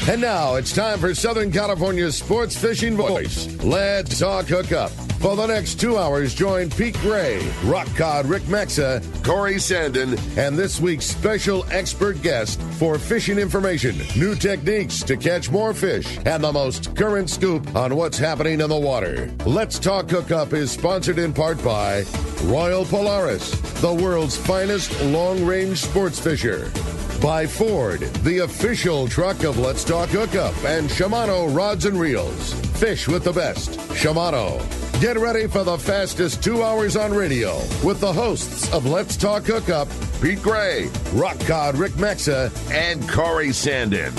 And now it's time for Southern California's sports fishing voice. Let's talk hookup. For the next 2 hours, join Pete Gray, Rock Cod Rick Maxa, Corey Sandin, and this week's special expert guest for fishing information, new techniques to catch more fish, and the most current scoop on what's happening in the water. Let's Talk Hookup is sponsored in part by Royal Polaris, the world's finest long-range sports fisher. By Ford, the official truck of Let's Talk Hookup, and Shimano Rods and Reels. Fish with the best. Shimano. Get ready for the fastest 2 hours on radio with the hosts of Let's Talk Hookup, Pete Gray, Rock Cod Rick Maxa, and Corey Sandin.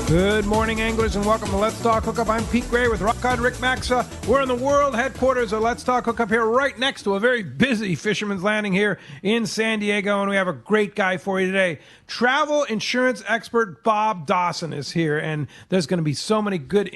Good morning, anglers, and welcome to Let's Talk Hookup. I'm Pete Gray with Rock Cod Rick Maxa. We're in the world headquarters of Let's Talk Hookup here, right next to a very busy Fisherman's Landing here in San Diego, and we have a great guy for you today. Travel insurance expert Bob Dawson is here, and there's going to be so much good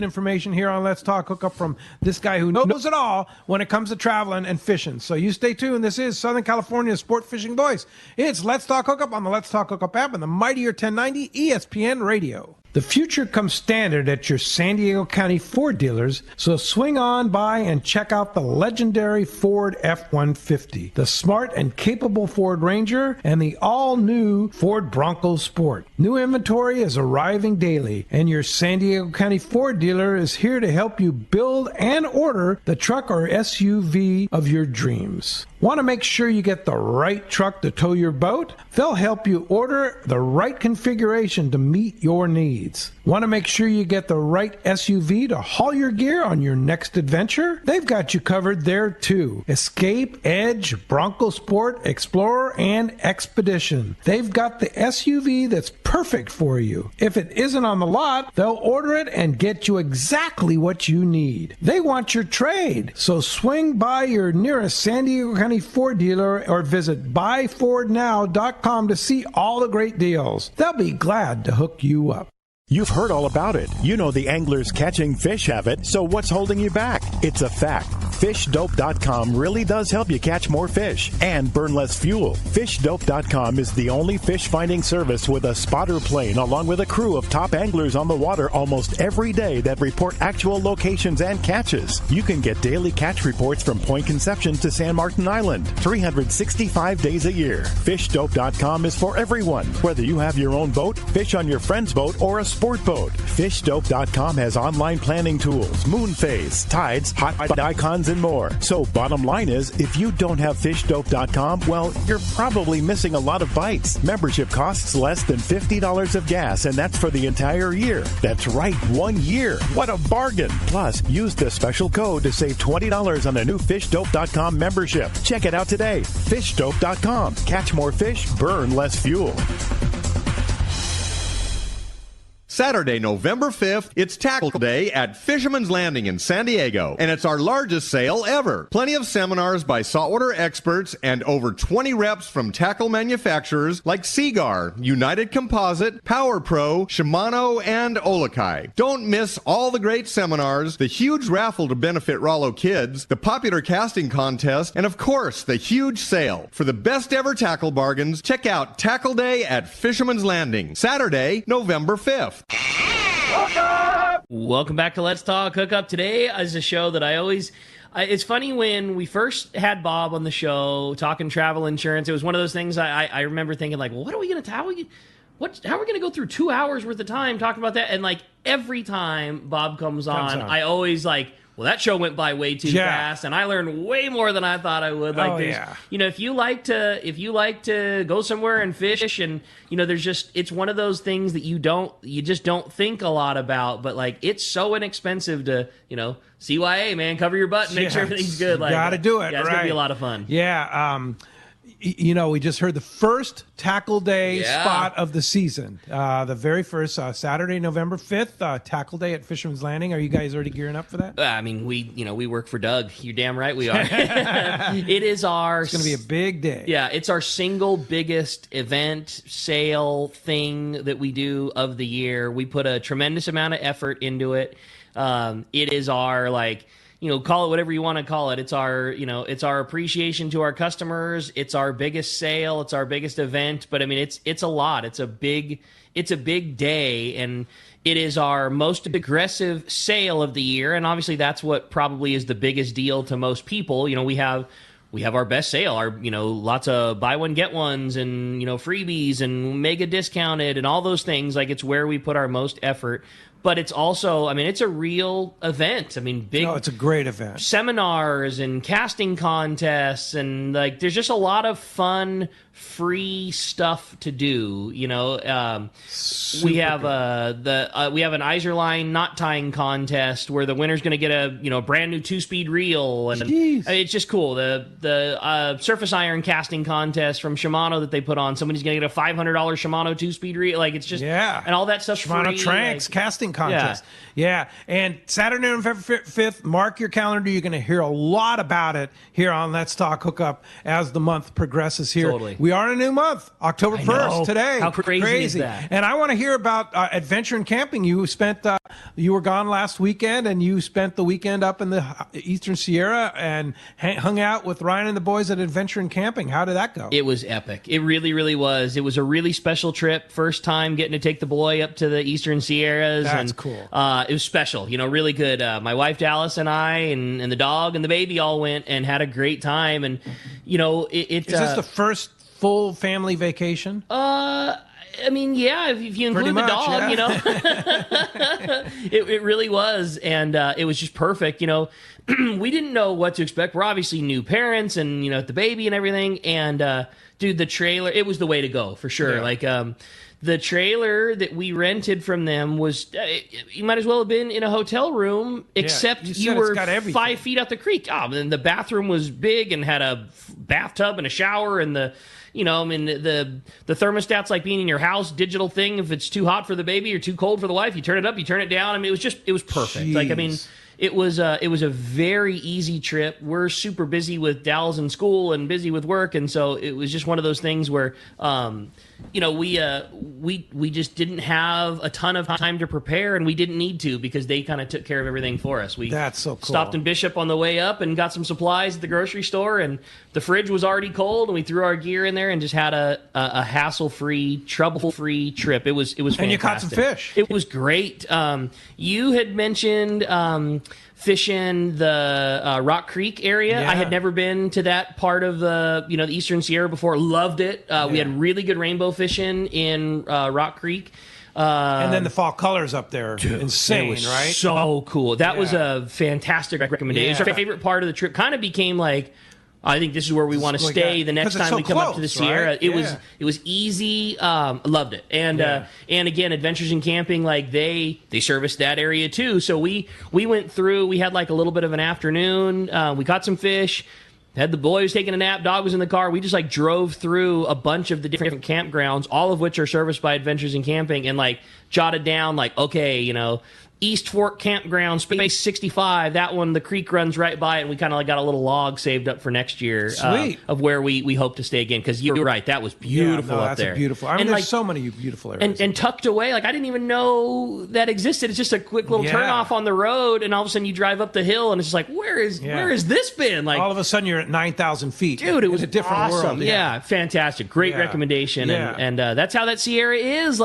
information here on Let's Talk Hookup from this guy who knows it all when it comes to traveling and fishing. So you stay tuned. This is Southern California's sport fishing voice. It's Let's Talk Hookup on the Let's Talk Hookup app and the mightier 1090 ESPN radio. The future comes standard at your San Diego County Ford dealers, so swing on by and check out the legendary Ford F-150, the smart and capable Ford Ranger, and the all-new Ford Bronco Sport. New inventory is arriving daily, and your San Diego County Ford dealer is here to help you build and order the truck or SUV of your dreams. Want to make sure you get the right truck to tow your boat? They'll help you order the right configuration to meet your needs. Want to make sure you get the right SUV to haul your gear on your next adventure? They've got you covered there too. Escape, Edge, Bronco Sport, Explorer, and Expedition. They've got the SUV that's perfect for you. If it isn't on the lot, they'll order it and get you exactly what you need. They want your trade, so swing by your nearest San Diego County Ford dealer or visit buyfordnow.com to see all the great deals. They'll be glad to hook you up. You've heard all about it. You know the anglers catching fish have it, so what's holding you back? It's a fact. FishDope.com really does help you catch more fish and burn less fuel. FishDope.com is the only fish finding service with a spotter plane along with a crew of top anglers on the water almost every day that report actual locations and catches. You can get daily catch reports from Point Conception to San Martin Island, 365 days a year. FishDope.com is for everyone, whether you have your own boat, fish on your friend's boat, or a sport boat. FishDope.com has online planning tools, moon phase, tides, hot icons, and more. So bottom line is, if you don't have FishDope.com, well, you're probably missing a lot of bites. Membership costs less than $50 of gas, and that's for the entire year. That's right, 1 year. What a bargain. Plus, use the special code to save $20 on a new FishDope.com membership. Check it out today. FishDope.com. Catch more fish, burn less fuel. Saturday, November 5th, it's Tackle Day at Fisherman's Landing in San Diego, and it's our largest sale ever. Plenty of seminars by saltwater experts and over 20 reps from tackle manufacturers like Seagar, United Composite, Power Pro, Shimano, and Olokai. Don't miss all the great seminars, the huge raffle to benefit Rollo kids, the popular casting contest, and of course, the huge sale. For the best ever tackle bargains, check out Tackle Day at Fisherman's Landing, Saturday, November 5th. Welcome back to Let's Talk Hookup. Today is a show that it's funny when we first had Bob on the show talking travel insurance. It was one of those things I remember thinking like, well, what are we going to how are we going to go through 2 hours worth of time talking about that? And like every time Bob comes on, I always like, well, that show went by way too fast, and I learned way more than I thought I would. Like, you know, if you like to go somewhere and fish, and you know, it's one of those things that you just don't think a lot about. But like, it's so inexpensive to, you know, CYA, man, cover your butt and make sure everything's good. Like, got to do it. Yeah, it's gonna be a lot of fun. Yeah. You know, we just heard the first Tackle Day spot of the season. The very first Saturday, November 5th, Tackle Day at Fisherman's Landing. Are you guys already gearing up for that? I mean, we work for Doug. You're damn right we are. It's going to be a big day. Yeah, it's our single biggest event, sale, thing that we do of the year. We put a tremendous amount of effort into it. It is our, like, call it whatever you want to call it. It's our appreciation to our customers. It's our biggest sale. It's our biggest event. But I mean, it's a lot. It's a big day, and it is our most aggressive sale of the year. And obviously, that's what probably is the biggest deal to most people. We have our best sale, our lots of buy one get ones, and freebies and mega discounted and all those things. Like, it's where we put our most effort. But it's also, it's a real event. Big. No, it's a great event. Seminars and casting contests, and there's just a lot of fun, free stuff to do. We have we have an Iserline knot tying contest where the winner's going to get a brand new 2-speed reel, and it's just cool. The surface iron casting contest from Shimano that they put on, somebody's going to get a $500 Shimano 2-speed reel. It's just and all that stuff. Shimano free, Tranks casting contest. Yeah. And Saturday, November 5th, mark your calendar. You're going to hear a lot about it here on Let's Talk Hookup as the month progresses here. Totally. We are in a new month, October 1st today. How crazy is that? And I want to hear about adventure and camping. You spent you were gone last weekend, and you spent the weekend up in the Eastern Sierra and hung out with Ryan and the boys at Adventure and Camping. How did that go? It was epic. It really, really was. It was a really special trip. First time getting to take the boy up to the Eastern Sierras. That's cool. It was special, really good. My wife Dallas and I and the dog and the baby all went and had a great time. And is this the first full family vacation? Yeah, if you include the dog, it really was, and it was just perfect. We didn't know what to expect. We're obviously new parents, and the baby and everything. And dude, the trailer, it was the way to go for sure. Yeah. The trailer that we rented from them was, you might as well have been in a hotel room, except you were 5 feet out the creek. And the bathroom was big and had a bathtub and a shower, and the thermostat's like being in your house, digital thing. If it's too hot for the baby or too cold for the wife, you turn it up, you turn it down. It was perfect. Jeez. It was a very easy trip. We're super busy with Dallas in school and busy with work, and so it was just one of those things where we just didn't have a ton of time to prepare, and we didn't need to because they kind of took care of everything for us. That's so cool. Stopped in Bishop on the way up and got some supplies at the grocery store, and the fridge was already cold, and we threw our gear in there and just had a hassle-free, trouble-free trip. It was fantastic. And you caught some fish. It was great. You had mentioned fishing the Rock Creek area. Yeah. I had never been to that part of the the Eastern Sierra before. Loved it. We had really good rainbow fishing in Rock Creek. And then the fall colors up there, insane, right? So cool. That was a fantastic recommendation. It was our favorite part of the trip. Kind of became I think this is where we want to stay the next time we come up to the Sierra. Right? It was easy. Loved it. And again, Adventures in Camping, they service that area too. So we went through. We had a little bit of an afternoon. We caught some fish. Had the boy was taking a nap. Dog was in the car. We just drove through a bunch of the different campgrounds, all of which are serviced by Adventures in Camping, and jotted down okay, East Fork Campground, Space 65. That one, the creek runs right by it, and we kind of got a little log saved up for next year. Sweet. Of where we hope to stay again, because you're right, that was beautiful up there. That's beautiful. There's so many beautiful areas. And tucked away, I didn't even know that existed. It's just a quick little turn off on the road, and all of a sudden you drive up the hill, and it's just where has this been? All of a sudden you're at 9,000 feet. Dude, it was a different awesome. world. Yeah, fantastic. Great recommendation. Yeah. And that's how that Sierra is.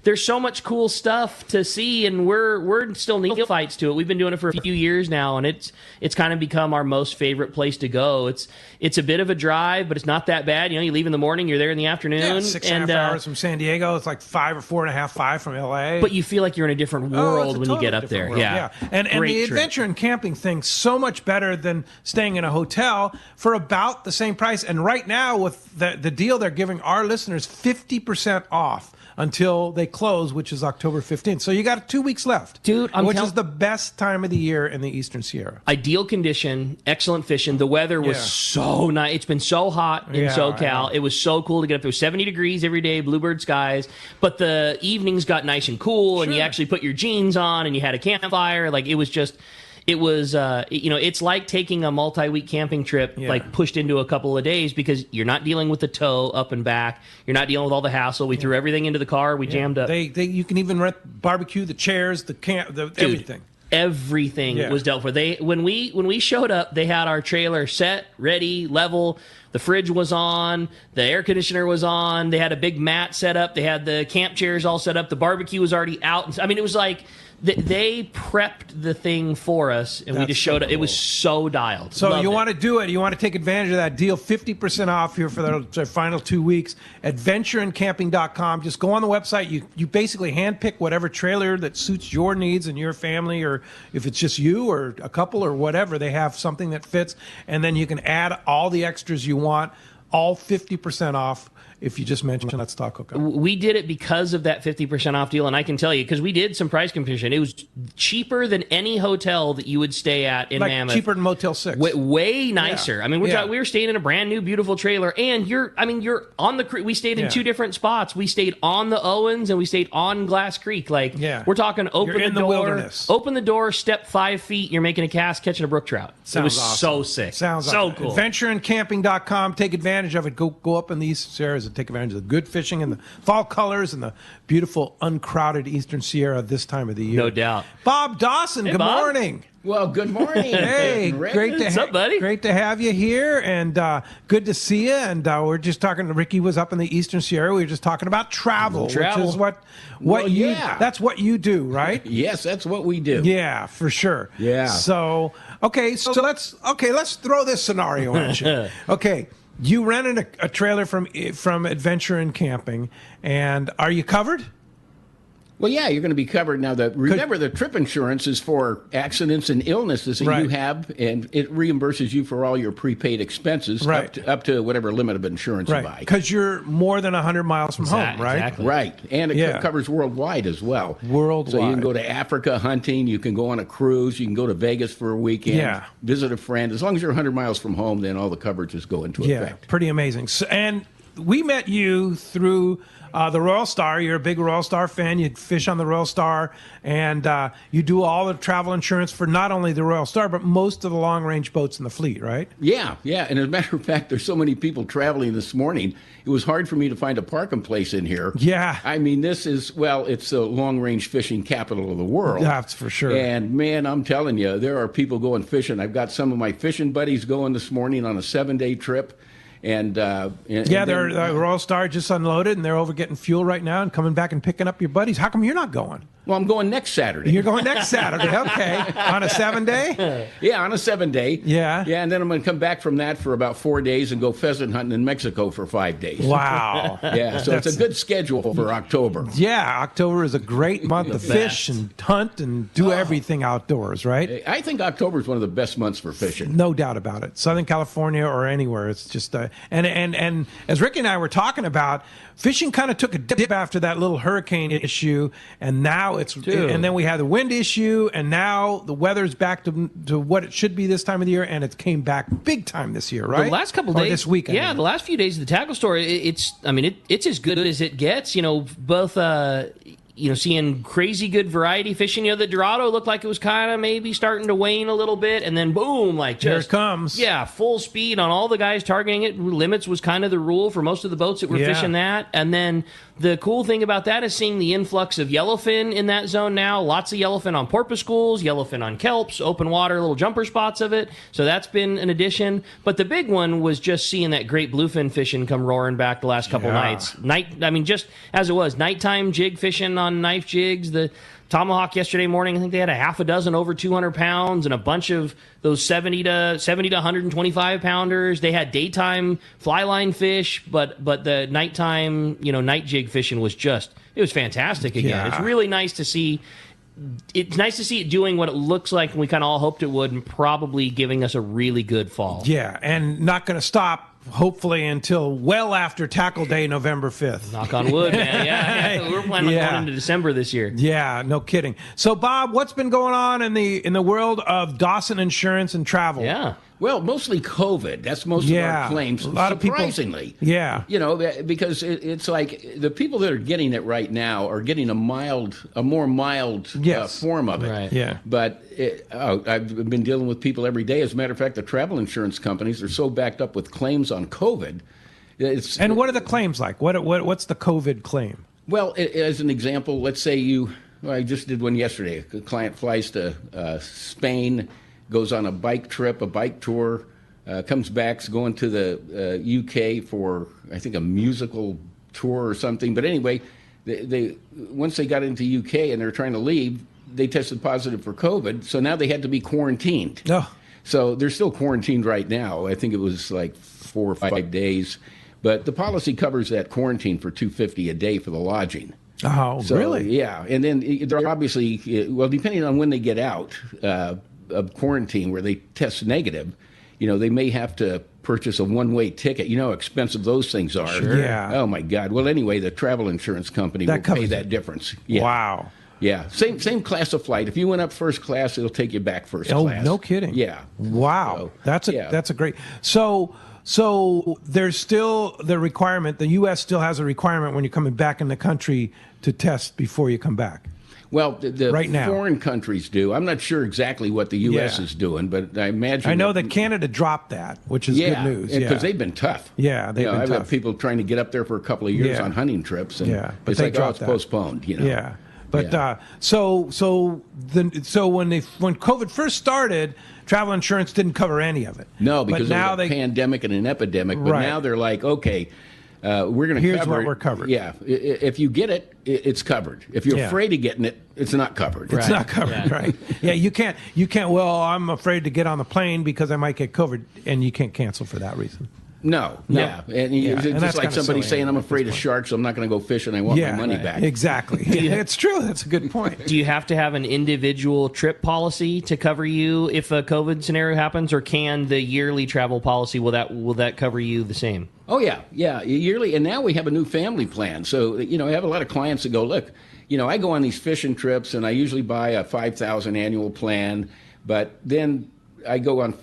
There's so much cool stuff to see, and we're still neophytes to it. We've been doing it for a few years now, and it's kind of become our most favorite place to go. It's a bit of a drive, but it's not that bad. You leave in the morning, you're there in the afternoon. Yeah, 6.5 hours from San Diego. It's 5 from LA. But you feel like you're in a different world when you get up there. World. Yeah. And the adventure and camping thing's so much better than staying in a hotel for about the same price. And right now, with the deal they're giving our listeners, 50% off until they close, which is October 15th. So you got 2 weeks left. Dude, which is the best time of the year in the Eastern Sierra. Ideal condition, excellent fishing. The weather was so nice. It's been so hot in SoCal. It was so cool to get up there. 70 degrees every day, bluebird skies. But the evenings got nice and cool, and you actually put your jeans on, and you had a campfire. It was just... It was, it's like taking a multi-week camping trip, pushed into a couple of days, because you're not dealing with the tow up and back. You're not dealing with all the hassle. We threw everything into the car. We jammed up. You can even barbecue, the chairs, the camp, everything. everything was dealt for. When we showed up, they had our trailer set, ready, level. The fridge was on. The air conditioner was on. They had a big mat set up. They had the camp chairs all set up. The barbecue was already out. I mean, it was like they prepped the thing for us, and we just showed up. Cool. It was so dialed. So Loved you it. want to do it. You want to take advantage of that deal. 50% off here for the final 2 weeks. AdventureandCamping.com. Just go on the website. You basically handpick whatever trailer that suits your needs and your family, or if it's just you or a couple or whatever, they have something that fits. And then you can add all the extras you want, all 50% off. If you just mention Let's Talk Hookup. We did it because of that 50% off deal, and I can tell you, because we did some price comparison. It was cheaper than any hotel that you would stay at in Mammoth. Cheaper than Motel 6. Way nicer. Yeah. I mean, we were staying in a brand new, beautiful trailer, and you're on the. We stayed in two different spots. We stayed on the Owens, and we stayed on Glass Creek. We're talking open the door, step 5 feet, you're making a cast, catching a brook trout. It was awesome. So sick. Sounds so awesome. Cool. AdventureandCamping.com. Take advantage of it. Go up in the East Sierras and take advantage of the good fishing and the fall colors and the beautiful uncrowded Eastern Sierra this time of the year. No doubt. Bob Dawson, good morning. Well, good morning. Hey, What's up, buddy? Great to have you here, and good to see you. And we're just talking. Ricky was up in the Eastern Sierra. We were just talking about travel. Which is that's what you do, right? Yes, that's what we do. Yeah, for sure. Yeah. So let's throw this scenario at you. Okay. You rented a trailer from Adventure and Camping, and are you covered? Well, yeah, you're going to be covered. Now, remember, the trip insurance is for accidents and illnesses that you have, and it reimburses you for all your prepaid expenses up to whatever limit of insurance you buy. Because you're more than 100 miles from home, right? Exactly. Right, and it covers worldwide as well. Worldwide. So you can go to Africa hunting, you can go on a cruise, you can go to Vegas for a weekend, visit a friend. As long as you're 100 miles from home, then all the coverages go into effect. Yeah, pretty amazing. So, and we met you through the Royal Star. You're a big Royal Star fan. You fish on the Royal Star, and you do all the travel insurance for not only the Royal Star, but most of the long-range boats in the fleet, right? Yeah. And as a matter of fact, there's so many people traveling this morning, it was hard for me to find a parking place in here. Yeah. I mean, it's the long-range fishing capital of the world. That's for sure. And, man, I'm telling you, there are people going fishing. I've got some of my fishing buddies going this morning on a 7-day trip. The Royal Star just unloaded, and they're over getting fuel right now and coming back and picking up your buddies. How come you're not going? Well, I'm going next Saturday. You're going next Saturday, okay. On a 7-day? Yeah, on a 7-day. Yeah. Yeah, and then I'm going to come back from that for about 4 days and go pheasant hunting in Mexico for 5 days. Wow. Yeah, so it's a good schedule for October. Yeah, October is a great month to fish and hunt and do everything outdoors, right? I think October is one of the best months for fishing. No doubt about it. Southern California or anywhere, it's just and as Ricky and I were talking about, fishing kind of took a dip after that little hurricane issue, and now and then we had the wind issue, and now the weather's back to what it should be this time of the year, and it came back big time this year, right? The last couple days, this week, the last few days of the tackle store, it's as good as it gets. Both seeing crazy good variety fishing. The Dorado looked like it was kind of maybe starting to wane a little bit, and then boom, here it comes. Yeah, full speed on all the guys targeting it. Limits was kind of the rule for most of the boats that were fishing that. And then the cool thing about that is seeing the influx of yellowfin in that zone now. Lots of yellowfin on porpoise schools, yellowfin on kelps, open water, little jumper spots of it. So that's been an addition. But the big one was just seeing that great bluefin fishing come roaring back the last couple nights. Just as it was, nighttime jig fishing on knife jigs. The Tomahawk yesterday morning, I think they had a half a dozen over 200 pounds and a bunch of those 70 to 125 pounders. They had daytime fly line fish, but the nighttime, night jig fishing was it was fantastic again. Yeah. It's really nice to see. It's nice to see it doing what it looks like we kind of all hoped it would, and probably giving us a really good fall. Yeah, and not going to stop. Hopefully until well after Tackle Day, November 5th. Knock on wood, man. Yeah. We're planning on going into December this year. Yeah, no kidding. So, Bob, what's been going on in the world of Dawson Insurance and Travel? Yeah. Well, mostly COVID. That's most of our claims. A lot surprisingly. Of people, yeah. Because it's like the people that are getting it right now are getting a more mild form of it. Right. Yeah. But I've been dealing with people every day. As a matter of fact, the travel insurance companies are so backed up with claims on COVID. And what are the claims like? What's the COVID claim? Well, as an example, let's say you Well, I just did one yesterday. A client flies to Spain, goes on a bike trip, a bike tour, comes back, going to the UK for, I think, a musical tour or something. But anyway, they once they got into UK and they're trying to leave, they tested positive for COVID, so now they had to be quarantined. Oh. So they're still quarantined right now. I think it was like 4 or 5 days. But the policy covers that quarantine for $250 a day for the lodging. Oh, so, really? Yeah. And then they're obviously, well, depending on when they get out of quarantine where they test negative, they may have to purchase a one-way ticket. You know how expensive those things are. Sure. Yeah. Oh, my God. Well, anyway, the travel insurance company will pay that difference. Yeah. Wow. Yeah, same class of flight. If you went up first class, it'll take you back first class. Oh, no kidding. Yeah. Wow. So, that's a great. So there's still the requirement. The U.S. still has a requirement when you're coming back in the country to test before you come back. Well, the right now, foreign countries do. I'm not sure exactly what the U.S. is doing, but I imagine. I know that Canada dropped that, which is good news. Because they've been tough. Yeah, they've been tough. I've had people trying to get up there for a couple of years on hunting trips, and but it's like, it's postponed. Yeah. But so when COVID first started, travel insurance didn't cover any of it. No, because there was a pandemic and an epidemic. But now they're like, okay, we're going to cover it. Here's what we're covered. Yeah, if you get it, it's covered. If you're afraid of getting it, it's not covered. It's not covered, right? Yeah, you can't. Well, I'm afraid to get on the plane because I might get COVID, and you can't cancel for that reason. No. Yeah. And it's just like somebody saying, I'm afraid of sharks, so I'm not going to go fishing. I want my money back. Exactly. It's true. That's a good point. Do you have to have an individual trip policy to cover you if a COVID scenario happens, or can the yearly travel policy, will that cover you the same? Oh, yeah. Yeah, yearly. And now we have a new family plan. So, I have a lot of clients that go, look, I go on these fishing trips, and I usually buy a $5,000 annual plan, but then I go on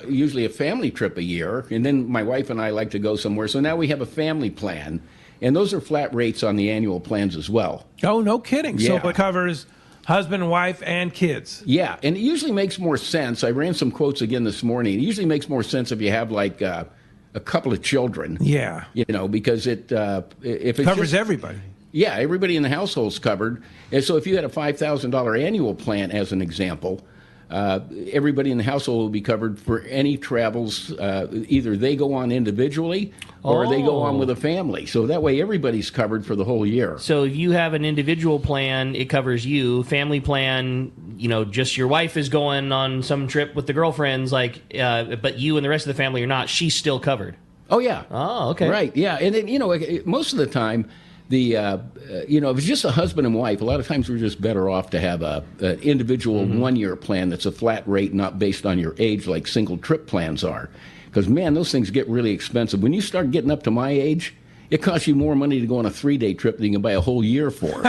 usually a family trip a year, and then my wife and I like to go somewhere. So now we have a family plan, and those are flat rates on the annual plans as well. Oh, no kidding. Yeah. So it covers husband, wife, and kids. Yeah, and it usually makes more sense. I ran some quotes again this morning. It usually makes more sense if you have like a couple of children. Yeah. Because if it covers everybody. Yeah, everybody in the household's covered. And so if you had a $5,000 annual plan, as an example, everybody in the household will be covered for any travels. Either they go on individually or they go on with a family. So that way everybody's covered for the whole year. So if you have an individual plan, it covers you. Family plan, just your wife is going on some trip with the girlfriends, but you and the rest of the family are not. She's still covered. Oh, yeah. Oh, okay. Right, yeah. And then, most of the time, if it's just a husband and wife, a lot of times we're just better off to have an individual one-year plan that's a flat rate, not based on your age like single trip plans are. Because, man, those things get really expensive. When you start getting up to my age, it costs you more money to go on a 3-day trip than you can buy a whole year for.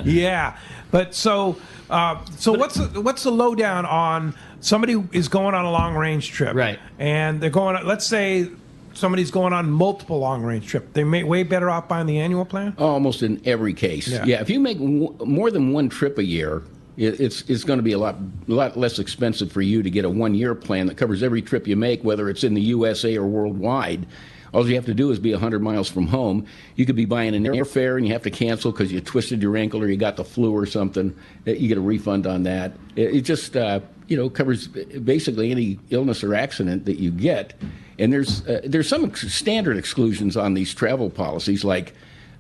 Yeah. But so what's the lowdown on somebody is going on a long-range trip? Right. And they're going, let's say somebody's going on multiple long-range trips. They may way better off buying the annual plan? Almost in every case. Yeah, if you make more than one trip a year, it's going to be a lot less expensive for you to get a one-year plan that covers every trip you make, whether it's in the USA or worldwide. All you have to do is be 100 miles from home. You could be buying an airfare and you have to cancel because you twisted your ankle or you got the flu or something. You get a refund on that. It just covers basically any illness or accident that you get. And there's some standard exclusions on these travel policies, like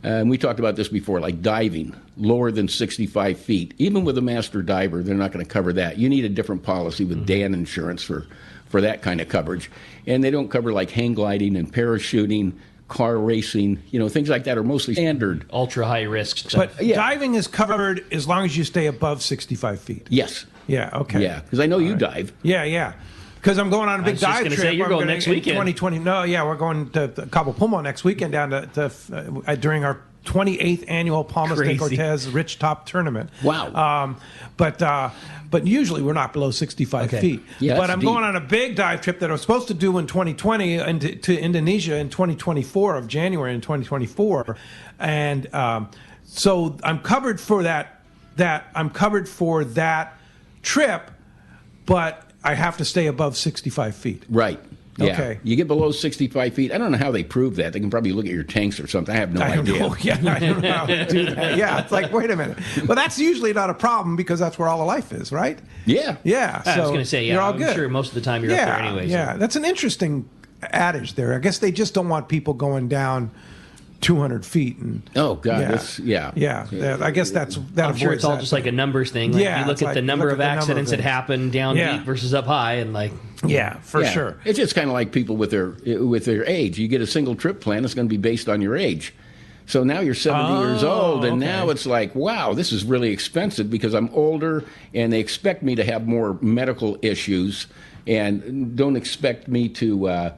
we talked about this before, like diving lower than 65 feet. Even with a master diver, they're not going to cover that. You need a different policy with Dan Insurance for that kind of coverage. And they don't cover like hang gliding and parachuting, car racing, things like that are mostly standard. Ultra high risk stuff. But diving is covered as long as you stay above 65 feet. Yes. Yeah, okay. Yeah, because I know you dive. Yeah. Because I'm going on a big dive trip. Say, you're going next weekend. 2020. No, yeah, we're going to Cabo Pulmo next weekend down to during our 28th annual Palmas de Cortez Rich Top Tournament. Wow. But usually we're not below 65 feet. Yeah, but I'm going on a big dive trip that I was supposed to do in 2020 to Indonesia in 2024 of January in 2024, and so I'm covered for that. I'm covered for that trip, but I have to stay above 65 feet. Right. Yeah. Okay. You get below 65 feet. I don't know how they prove that. They can probably look at your tanks or something. I have no idea. Yeah, I don't know how to do that. Yeah, it's like, wait a minute. Well, that's usually not a problem because that's where all the life is, right? Yeah. Yeah. I was going to say, you're all I'm good. sure most of the time you're up there anyway. Yeah, that's an interesting adage there. I guess they just don't want people going down 200 feet. And, oh, God. Yeah. I guess that I'm sure it's all that. just like a numbers thing. Like you look at the number of accidents that happen down deep versus up high, and like... Yeah, for sure. It's just kind of like people with their age. You get a single trip plan, it's going to be based on your age. So now you're 70 years old, and now it's like, wow, this is really expensive because I'm older, and they expect me to have more medical issues and don't expect me to...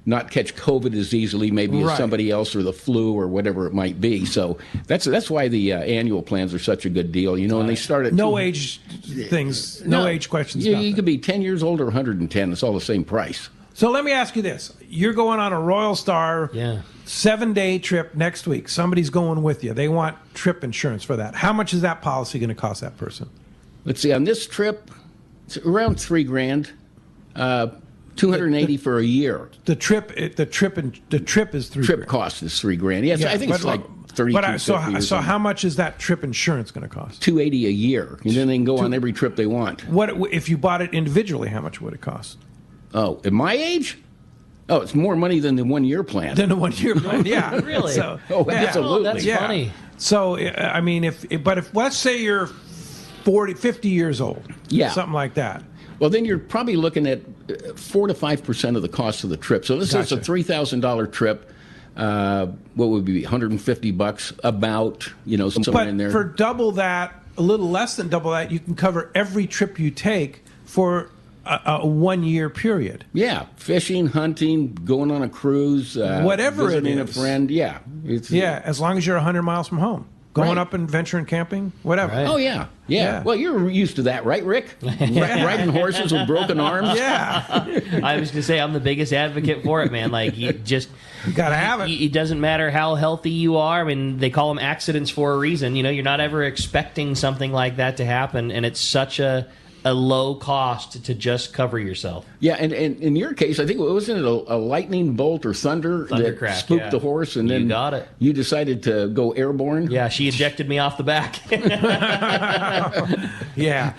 not catch COVID as easily maybe as somebody else, or the flu or whatever it might be. So that's why the annual plans are such a good deal. You know, and they start at no age things, no age questions. You could be 10 years old or 110. It's all the same price. So let me ask you this: you're going on a Royal Star 7-day trip next week. Somebody's going with you. They want trip insurance for that. How much is that policy going to cost that person? Let's see. On this trip, it's around $3,000. $280 for a year. The trip is $3,000. Trip cost is $3,000. Yes, I think it's like $3,250. So how much is that trip insurance going to cost? $280 a year, and then they can go on every trip they want. What if you bought it individually? How much would it cost? Oh, at my age? Oh, it's more money than the 1 year plan. Than the 1 year plan, yeah. Really? So, absolutely. That's funny. So I mean, if let's say you're 50 years old, something like that. Well, then you're probably looking at 4 to 5% of the cost of the trip. So this is a $3,000 trip. What would be $150 about? Somewhere in there. But for double that, a little less than double that, you can cover every trip you take for a 1 year period. Yeah, fishing, hunting, going on a cruise, whatever visiting it is. a friend. Yeah, as long as you're 100 miles from home. Going up and venturing camping, whatever. Right. Oh, yeah. Well, you're used to that, right, Rick? Riding horses with broken arms? Yeah. I was going to say, I'm the biggest advocate for it, man. Like, you got to have it. It doesn't matter how healthy you are. I mean, they call them accidents for a reason. You're not ever expecting something like that to happen, and it's such a low cost to just cover yourself. Yeah, and in your case, I think, wasn't it a lightning bolt or thunder that spooked the horse, and then got it. You decided to go airborne? Yeah, she ejected me off the back. Yeah,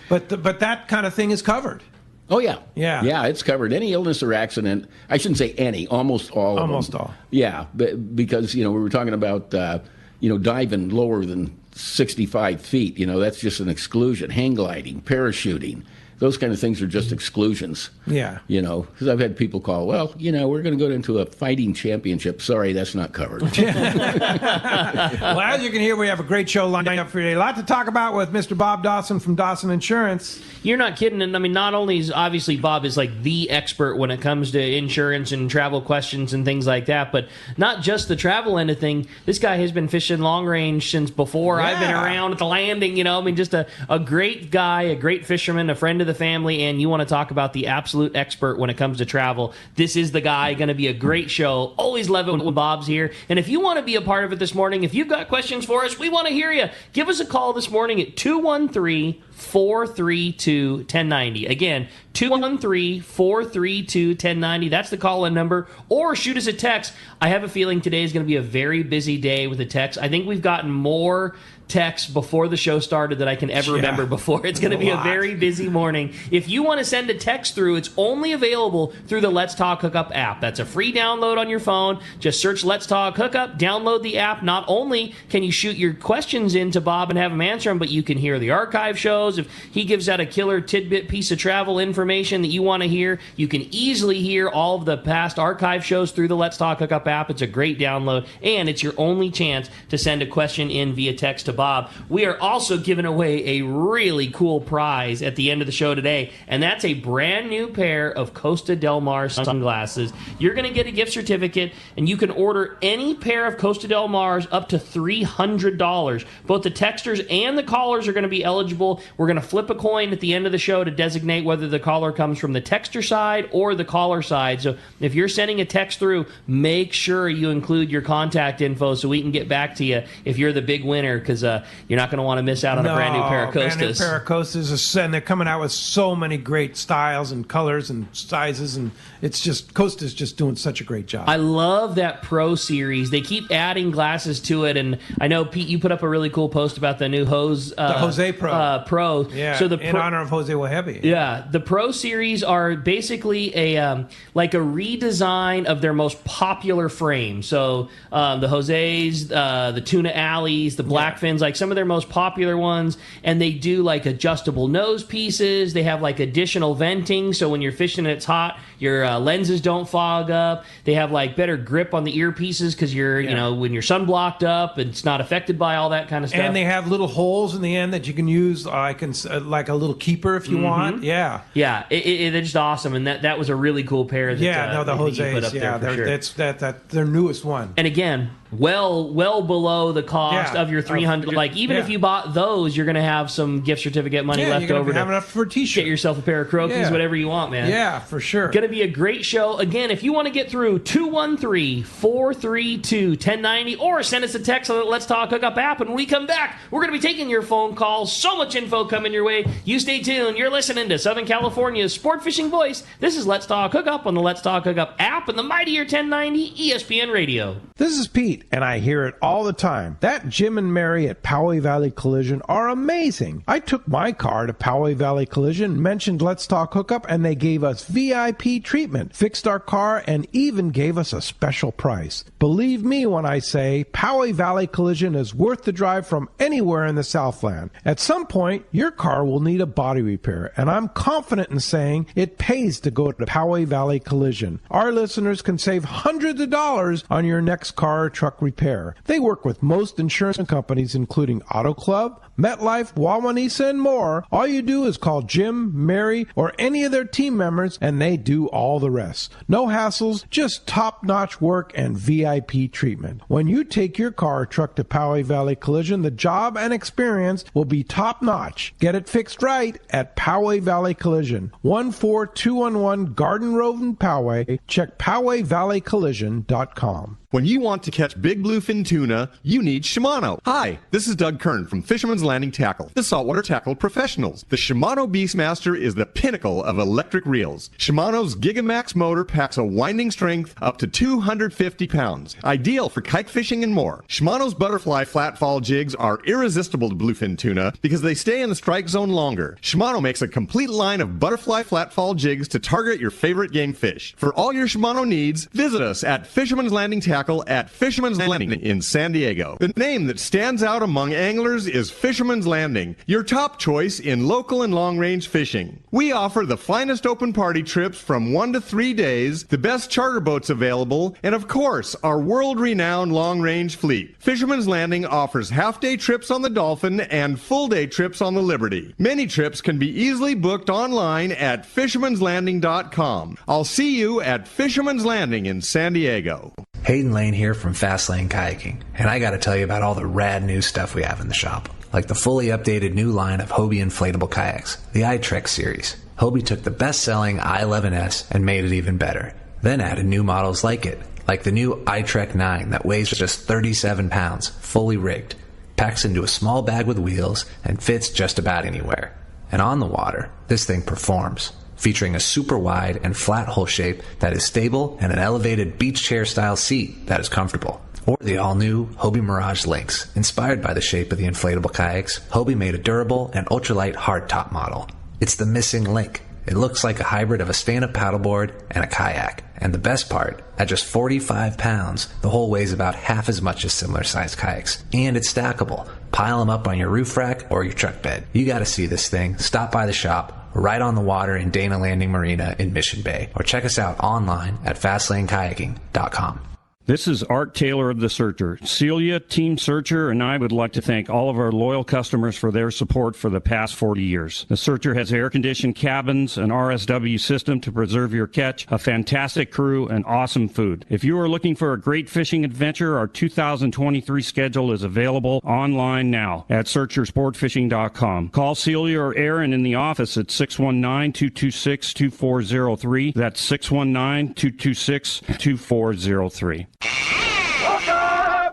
but that kind of thing is covered. Oh, yeah. Yeah, it's covered. Any illness or accident, I shouldn't say any, almost all of them. Almost all. Yeah, because, we were talking about, diving lower than 65 feet, that's just an exclusion. Hang gliding, parachuting, those kind of things are just exclusions. Yeah. Because I've had people call, well, we're going to go into a fighting championship. Sorry, that's not covered. Well, as you can hear, we have a great show lined up for today. A lot to talk about with Mr. Bob Dawson from Dawson Insurance. You're not kidding. And I mean, not only is obviously Bob is like the expert when it comes to insurance and travel questions and things like that, but not just the travel end of thing. This guy has been fishing long range since before I've been around at the landing. Just a great guy, a great fisherman, a friend of the family. And you want to talk about the absolute expert when it comes to travel. This is the guy. Going to be a great show. Always love it when Bob's here. And if you want to be a part of it this morning, if you've got questions for us, we want to hear you. Give us a call this morning at 213-432-1090. Again, 213-432-1090. That's the call-in number. Or shoot us a text. I have a feeling today is going to be a very busy day with the text. I think we've gotten more texts before the show started that I can ever remember before. It's going to be a very busy morning. If you want to send a text through, it's only available through the Let's Talk Hookup app. That's a free download on your phone. Just search Let's Talk Hookup, download the app. Not only can you shoot your questions in to Bob and have him answer them, but you can hear the archive shows. If he gives out a killer tidbit piece of travel information that you want to hear, you can easily hear all of the past archive shows through the Let's Talk Hookup app. It's a great download, and it's your only chance to send a question in via text to Bob. We are also giving away a really cool prize at the end of the show today, and that's a brand new pair of Costa Del Mar sunglasses. You're going to get a gift certificate, and you can order any pair of Costa Del Mars up to $300. Both the texters and the callers are going to be eligible. We're going to flip a coin at the end of the show to designate whether the caller comes from the texter side or the caller side. So if you're sending a text through, make sure you include your contact info so we can get back to you if you're the big winner, because you're not going to want to miss out on a brand new pair of Costas. Brand new pair of Costas, and they're coming out with so many great styles and colors and sizes, and it's just Costa's just doing such a great job. I love that Pro Series. They keep adding glasses to it, and I know, Pete, you put up a really cool post about the new the Jose Pro. Pro. Yeah, so in honor of Jose Wahebe. Yeah, the Pro Series are basically a redesign of their most popular frames. So the Jose's, the Tuna Alleys, the Blackfins, like some of their most popular ones, and they do like adjustable nose pieces. They have like additional venting, so when you're fishing and it's hot, your lenses don't fog up. They have like better grip on the earpieces because you're when you're sunblocked up, it's not affected by all that kind of stuff. And they have little holes in the end that you can use like a little keeper if you want. Yeah, they're just awesome, and that was a really cool pair. That, the Jose's, that's their newest one. And again, well below the cost of your $300. If you bought those, you're going to have some gift certificate money left over to have enough for a t-shirt. Get yourself a pair of Crokies, whatever you want, man. Yeah, for sure. Going to be a great show. Again, if you want to get through 213-432-1090 or send us a text on the Let's Talk Hookup app, and when we come back, we're going to be taking your phone calls. So much info coming your way. You stay tuned. You're listening to Southern California's sport fishing voice. This is Let's Talk Hookup on the Let's Talk Hookup app and the mightier 1090 ESPN Radio. This is Pete, and I hear it all the time. That Jim and Mary at Poway Valley Collision are amazing. I took my car to Poway Valley Collision, mentioned Let's Talk Hookup, and they gave us VIP treatment, fixed our car, and even gave us a special price. Believe me when I say Poway Valley Collision is worth the drive from anywhere in the Southland. At some point, your car will need a body repair, and I'm confident in saying it pays to go to Poway Valley Collision. Our listeners can save hundreds of dollars on your next car or truck repair. They work with most insurance companies, including Auto Club, MetLife, Wawanesa, and more. All you do is call Jim, Mary, or any of their team members, and they do all the rest. No hassles, just top-notch work and VIP treatment. When you take your car or truck to Poway Valley Collision, the job and experience will be top-notch. Get it fixed right at Poway Valley Collision, 14211 Garden Road in Poway. Check PowayValleyCollision.com. When you want to catch big bluefin tuna, you need Shimano. Hi, this is Doug Kern from Fisherman's Landing Tackle, the saltwater tackle professionals. The Shimano Beastmaster is the pinnacle of electric reels. Shimano's Gigamax motor packs a winding strength up to 250 pounds, ideal for kite fishing and more. Shimano's butterfly flatfall jigs are irresistible to bluefin tuna because they stay in the strike zone longer. Shimano makes a complete line of butterfly flatfall jigs to target your favorite game fish. For all your Shimano needs, visit us at Fisherman's Landing Tackle at Fisherman's Landing in San Diego. The name that stands out among anglers is Fisherman's Landing, your top choice in local and long-range fishing. We offer the finest open party trips from 1 to 3 days, the best charter boats available, and of course, our world-renowned long-range fleet. Fisherman's Landing offers half-day trips on the Dolphin and full-day trips on the Liberty. Many trips can be easily booked online at fishermanslanding.com. I'll see you at Fisherman's Landing in San Diego. Hayden Lane here from Fastlane Kayaking, and I gotta tell you about all the rad new stuff we have in the shop. Like the fully updated new line of Hobie Inflatable Kayaks, the iTrek series. Hobie took the best-selling i11S and made it even better, then added new models like it, like the new iTrek 9 that weighs just 37 pounds, fully rigged, packs into a small bag with wheels, and fits just about anywhere. And on the water, this thing performs, featuring a super wide and flat hull shape that is stable and an elevated beach chair style seat that is comfortable. Or the all-new Hobie Mirage Lynx. Inspired by the shape of the inflatable kayaks, Hobie made a durable and ultralight hardtop model. It's the missing link. It looks like a hybrid of a stand-up paddleboard and a kayak. And the best part, at just 45 pounds, the hull weighs about half as much as similar-sized kayaks. And it's stackable. Pile them up on your roof rack or your truck bed. You gotta see this thing. Stop by the shop, right on the water in Dana Landing Marina in Mission Bay, or check us out online at FastlaneKayaking.com. This is Art Taylor of The Searcher. Celia, Team Searcher, and I would like to thank all of our loyal customers for their support for the past 40 years. The Searcher has air-conditioned cabins, an RSW system to preserve your catch, a fantastic crew, and awesome food. If you are looking for a great fishing adventure, our 2023 schedule is available online now at searchersportfishing.com. Call Celia or Aaron in the office at 619-226-2403. That's 619-226-2403.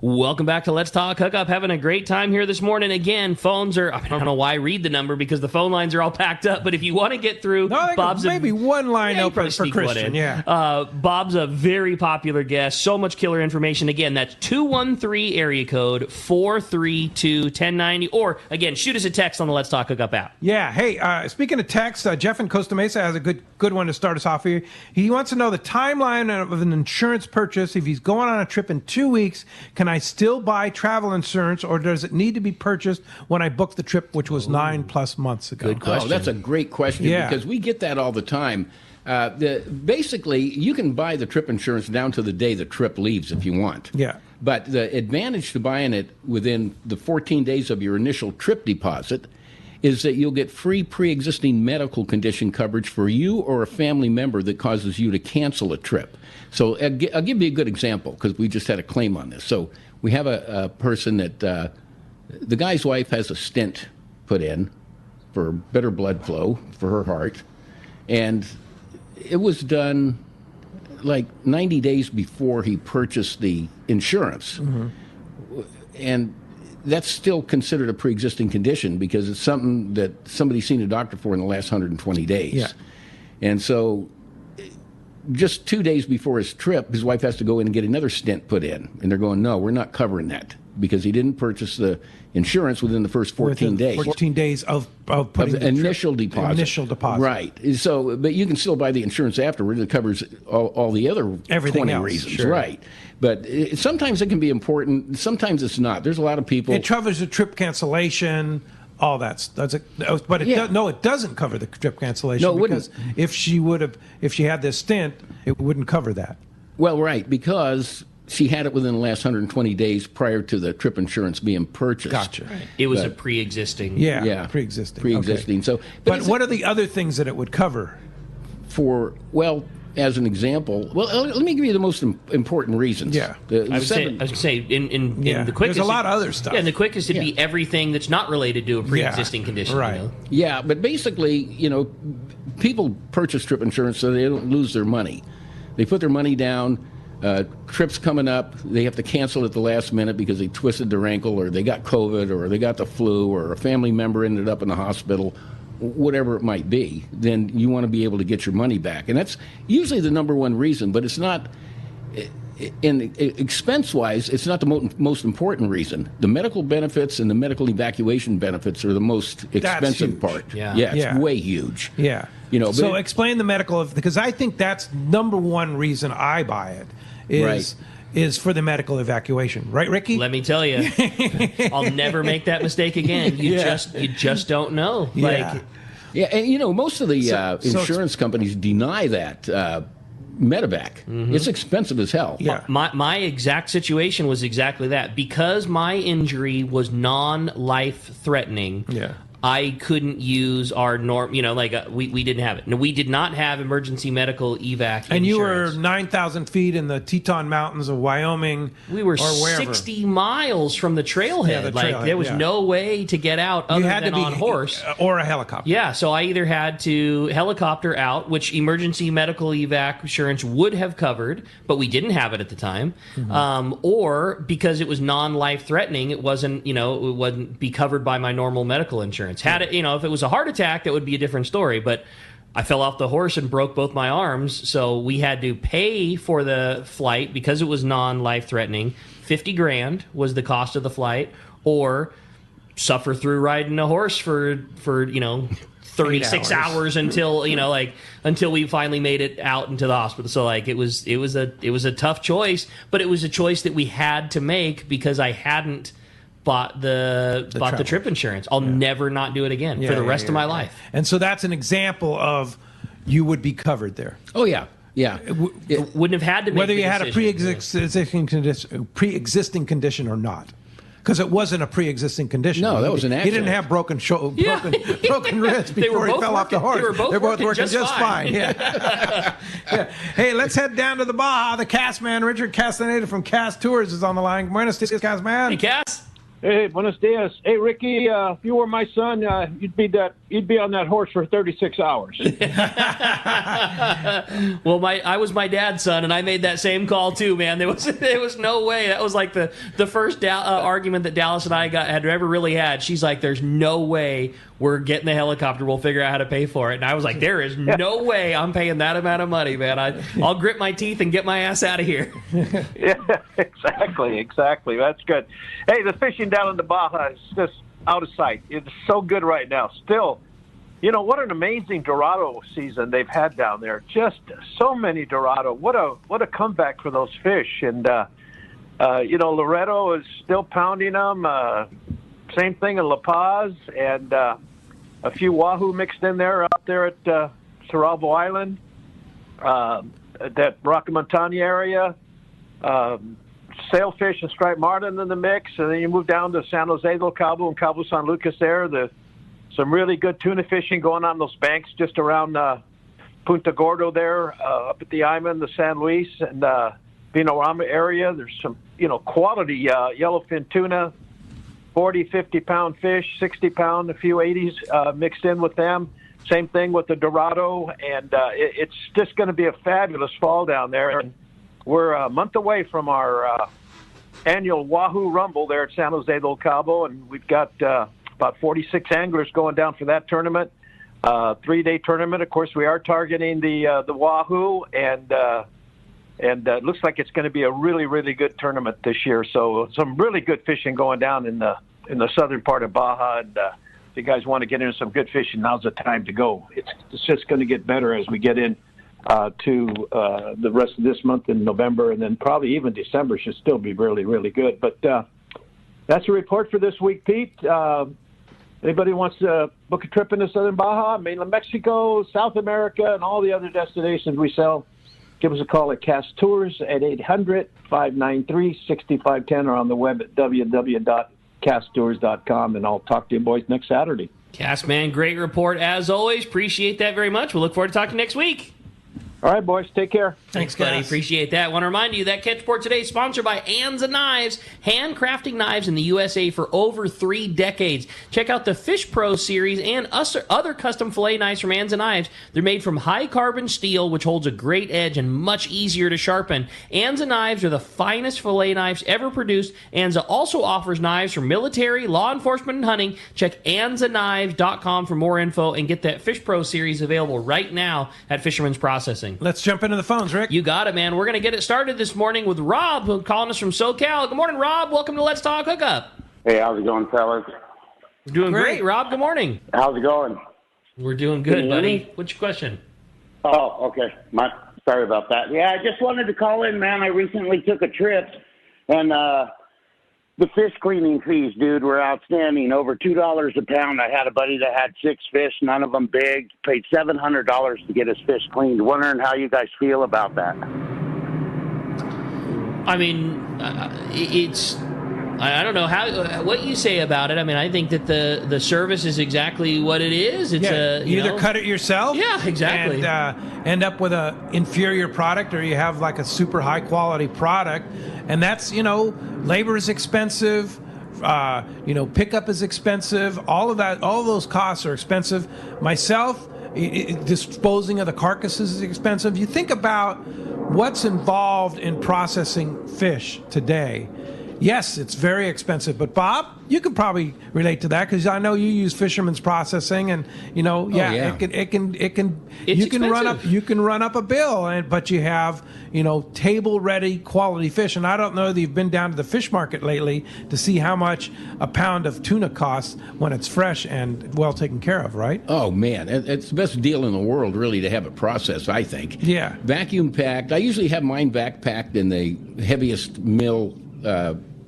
Welcome back to Let's Talk Hookup. Having a great time here this morning. Again, phones are, I don't know why I read the number because the phone lines are all packed up, but if you want to get through, Bob's maybe one line open for Christian. Bob's a very popular guest. So much killer information. Again, that's 213 area code 432-1090. Or, again, shoot us a text on the Let's Talk Hookup app. Yeah. Hey, speaking of text, Jeff in Costa Mesa has a good one to start us off here. He wants to know the timeline of an insurance purchase. If he's going on a trip in 2 weeks, can I still buy travel insurance, or does it need to be purchased when I booked the trip, which was 9+ months ago? Good question. Oh, that's a great question because we get that all the time. Basically, you can buy the trip insurance down to the day the trip leaves if you want. Yeah. But the advantage to buying it within the 14 days of your initial trip deposit is that you'll get free pre-existing medical condition coverage for you or a family member that causes you to cancel a trip. So I'll give you a good example because we just had a claim on this. So we have a person that the guy's wife has a stent put in for better blood flow for her heart, and it was done like 90 days before he purchased the insurance. Mm-hmm. And that's still considered a pre-existing condition because it's something that somebody's seen a doctor for in the last 120 days. Yeah. And so just 2 days before his trip, his wife has to go in and get another stent put in. And they're going, no, we're not covering that because he didn't purchase the insurance within the first 14 days. 14 days of putting the initial deposit. Initial deposit. Right. So, but you can still buy the insurance afterward. It covers all the other everything 20 else, reasons. sure. Right. But sometimes it can be important. Sometimes it's not. There's a lot of people. It covers the trip cancellation, all that. But it doesn't cover the trip cancellation. No, it because wouldn't. if she had this stint, it wouldn't cover that. Well, right, because she had it within the last 120 days prior to the trip insurance being purchased. Gotcha. Right. It was a pre-existing. Yeah, pre-existing. Pre-existing. Okay. So, but what are the other things that it would cover? As an example, let me give you the most important reasons. Yeah. I would say in the quickest. There's a lot of other stuff. Yeah, and the quickest would be everything that's not related to a pre-existing condition. Right. You know? Yeah, but basically, people purchase trip insurance so they don't lose their money. They put their money down. Trips coming up, they have to cancel at the last minute because they twisted their ankle or they got COVID or they got the flu or a family member ended up in the hospital, whatever it might be. Then you want to be able to get your money back. And that's usually the number one reason, but it's not, in expense-wise, it's not the most important reason. The medical benefits and the medical evacuation benefits are the most expensive part. Yeah. It's way huge. Yeah. So explain the medical, because I think that's number one reason I buy it is for the medical evacuation. Right, Ricky? Let me tell you, I'll never make that mistake again. You just don't know. Yeah. And most of the insurance companies deny that medevac. Mm-hmm. It's expensive as hell. Yeah. My exact situation was exactly that. Because my injury was non-life threatening. Yeah. I couldn't use our norm, we didn't have it. No, we did not have emergency medical evac And insurance. you were 9,000 feet in the Teton Mountains of Wyoming. We were or wherever. 60 miles from the trailhead. Yeah, the trailhead, there was no way to get out other than on horse. Or a helicopter. Yeah, so I either had to helicopter out, which emergency medical evac insurance would have covered, but we didn't have it at the time. Mm-hmm. Or because it was non-life threatening, it wouldn't be covered by my normal medical insurance. Had it, if it was a heart attack, that would be a different story. But I fell off the horse and broke both my arms, so we had to pay for the flight because it was non-life threatening. $50,000 was the cost of the flight, or suffer through riding a horse for 36 hours until until we finally made it out into the hospital. So it was a tough choice, but it was a choice that we had to make because I hadn't bought the trip insurance. I'll never not do it again for the rest of my life. And so that's an example of you would be covered there. Oh, yeah. Yeah. It wouldn't have had to make whether the you had a pre-existing condition or not. Because it wasn't a pre-existing condition. No, that was an accident. He didn't have broken wrist before he fell off the horse. They're both working just fine. Yeah. Yeah. Hey, let's head down to the Baja. The Cast Man, Richard Castaneda from Cast Tours, is on the line. Buenos dias, Cast Man. Hey, Cass. Hey, buenos dias. Hey, Ricky, if you were my son, you'd be on that horse for 36 hours. Well, I was my dad's son, and I made that same call too, man. There was no way. That was like the first argument that Dallas and I had ever really had. She's like, "There's no way we're getting the helicopter. We'll figure out how to pay for it." And I was like, "There is no way I'm paying that amount of money, man. I'll grit my teeth and get my ass out of here." Yeah, exactly. That's good. Hey, the fishing down in the Baja is just out of sight. It's so good right now. Still, what an amazing Dorado season they've had down there. Just so many Dorado. What a comeback for those fish. And Loreto is still pounding them. Same thing in La Paz, and a few wahoo mixed in there out there at Cerralvo Island, that Roca Montana area. Sailfish and striped marlin in the mix, and then you move down to San Jose del Cabo and Cabo San Lucas there. Some really good tuna fishing going on those banks just around Punta Gordo there, up at the Iman, the San Luis, and Vinorama area. There's some, quality yellowfin tuna, 40, 50-pound fish, 60-pound, a few 80s mixed in with them. Same thing with the Dorado, and it's just going to be a fabulous fall down there. And we're a month away from our annual Wahoo Rumble there at San Jose del Cabo, and we've got about 46 anglers going down for that tournament. 3-day tournament. Of course, we are targeting the Wahoo, and it looks like it's going to be a really, really good tournament this year. So some really good fishing going down in the southern part of Baja, and if you guys want to get into some good fishing, now's the time to go. It's just going to get better as we get in to the rest of this month in November, and then probably even December should still be really, really good. But that's a report for this week, Pete. Anybody wants to book a trip into southern Baja, mainland Mexico, South America, and all the other destinations we sell, give us a call at Cast Tours at 800-593-6510 or on the web at www.casttours.com, and I'll talk to you boys next Saturday. Cast Man, great report as always. Appreciate that very much. We'll look forward to talking next week. All right, boys. Take care. Thanks, buddy. Appreciate that. I want to remind you that Catch Report today is sponsored by Anza Knives, handcrafting knives in the USA for over 3 decades. Check out the Fish Pro series and other custom fillet knives from Anza Knives. They're made from high-carbon steel, which holds a great edge and much easier to sharpen. Anza Knives are the finest fillet knives ever produced. Anza also offers knives for military, law enforcement, and hunting. Check AnzaKnives.com for more info and get that Fish Pro series available right now at Fisherman's Processing. Let's jump into the phones, Rick. You got it, man. We're going to get it started this morning with Rob, who's calling us from SoCal. Good morning, Rob. Welcome to Let's Talk Hookup. Hey, how's it going, fellas? We're doing great, Rob. Good morning. How's it going? We're doing good, buddy. What's your question? Oh, okay. Sorry about that. Yeah, I just wanted to call in, man. I recently took a trip, and the fish cleaning fees, dude, were outstanding. Over $2 a pound. I had a buddy that had 6 fish, none of them big. Paid $700 to get his fish cleaned. Wondering how you guys feel about that. I mean, I don't know what you say about it. I mean, I think that the service is exactly what it is. It's you either cut it yourself, exactly, and end up with a inferior product, or you have like a super high quality product, and that's labor is expensive. Pickup is expensive. All of those costs are expensive. Myself, disposing of the carcasses is expensive. You think about what's involved in processing fish today. Yes, it's very expensive. But Bob, you could probably relate to that because I know you use Fisherman's Processing, and you can run up a bill, but you have table ready quality fish. And I don't know that you've been down to the fish market lately to see how much a pound of tuna costs when it's fresh and well taken care of, right? Oh man, it's the best deal in the world, really, to have it processed, I think. Yeah, vacuum packed. I usually have mine vac packed in the heaviest mill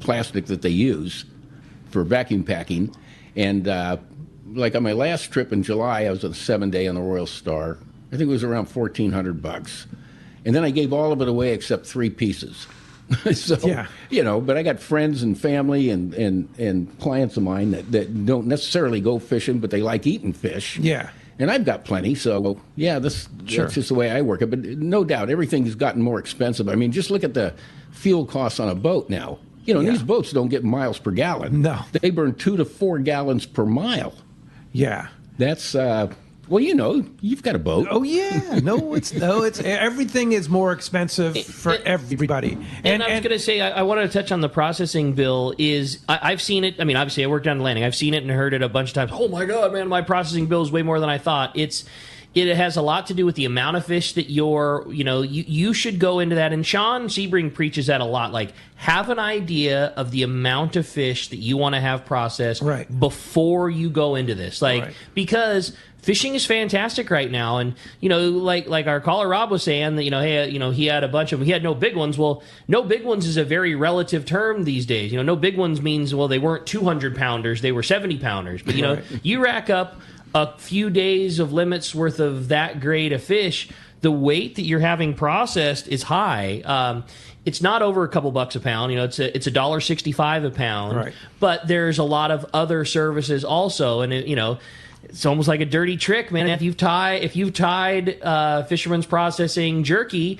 plastic that they use for vacuum packing. And like on my last trip in July, I was on a 7-day on the Royal Star. I think it was around $1,400. and then I gave all of it away except 3 pieces. So, but I got friends and family and clients of mine that don't necessarily go fishing, but they like eating fish. Yeah. And I've got plenty, so that's just the way I work it. But no doubt, everything's gotten more expensive. I mean, just look at the fuel costs on a boat now. These boats don't get miles per gallon. No. They burn 2 to 4 gallons per mile. Yeah. That's... you've got a boat. Oh yeah, it's everything is more expensive for everybody. And I was going to say, I wanted to touch on the processing bill. I've seen it. I mean, obviously, I worked on landing. I've seen it and heard it a bunch of times. Oh my God, man, my processing bill is way more than I thought. It has a lot to do with the amount of fish that you should go into that. And Sean Sebring preaches that a lot. Like, have an idea of the amount of fish that you want to have processed before you go into this. Because fishing is fantastic right now. And, like our caller Rob was saying that, he had a bunch of them. He had no big ones. Well, no big ones is a very relative term these days. No big ones means, well, they weren't 200 pounders. They were 70 pounders. But, you rack up a few days of limits worth of that grade of fish, the weight that you're having processed is high. It's not over a couple bucks a pound. It's $1.65 a pound. Right. But there's a lot of other services also, and it's almost like a dirty trick, man. If you've tied Fisherman's Processing jerky,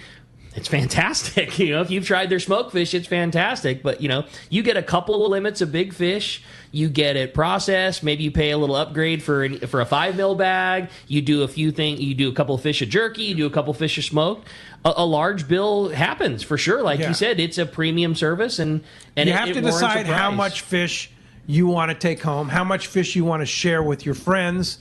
it's fantastic. If you've tried their smoked fish, it's fantastic. But you get a couple of limits of big fish. You get it processed. Maybe you pay a little upgrade for a 5 mil bag. You do a few things. You do a couple of fish of jerky. You do a couple of fish of smoked. A large bill happens for sure. Like you said, it's a premium service, and you have to decide how much fish you want to take home, how much fish you want to share with your friends.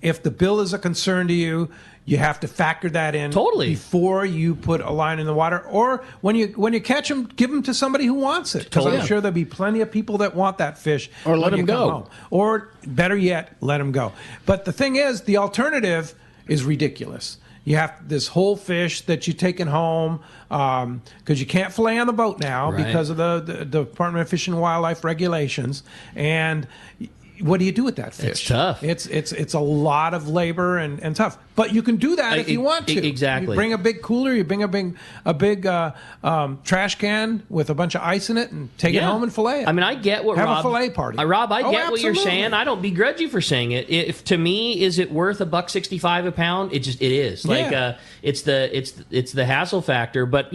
If the bill is a concern to you, you have to factor that in before you put a line in the water, or when you catch them, give them to somebody who wants it. Because I'm sure there'll be plenty of people that want that fish. Or let them go. Home. Or better yet, let them go. But the thing is, the alternative is ridiculous. You have this whole fish that you're taking home because you can't fillet on the boat now because of the Department of Fish and Wildlife regulations. And what do you do with that fish? It's tough. It's a lot of labor and tough. But you can do that if you want to. Exactly. You bring a big cooler. You bring a big trash can with a bunch of ice in it and take it home and fillet it. I mean, I get what have Rob, a fillet party. Rob, I get what you're saying. I don't begrudge you for saying it. If to me, is it worth $1.65 a pound? It is. It's the hassle factor. But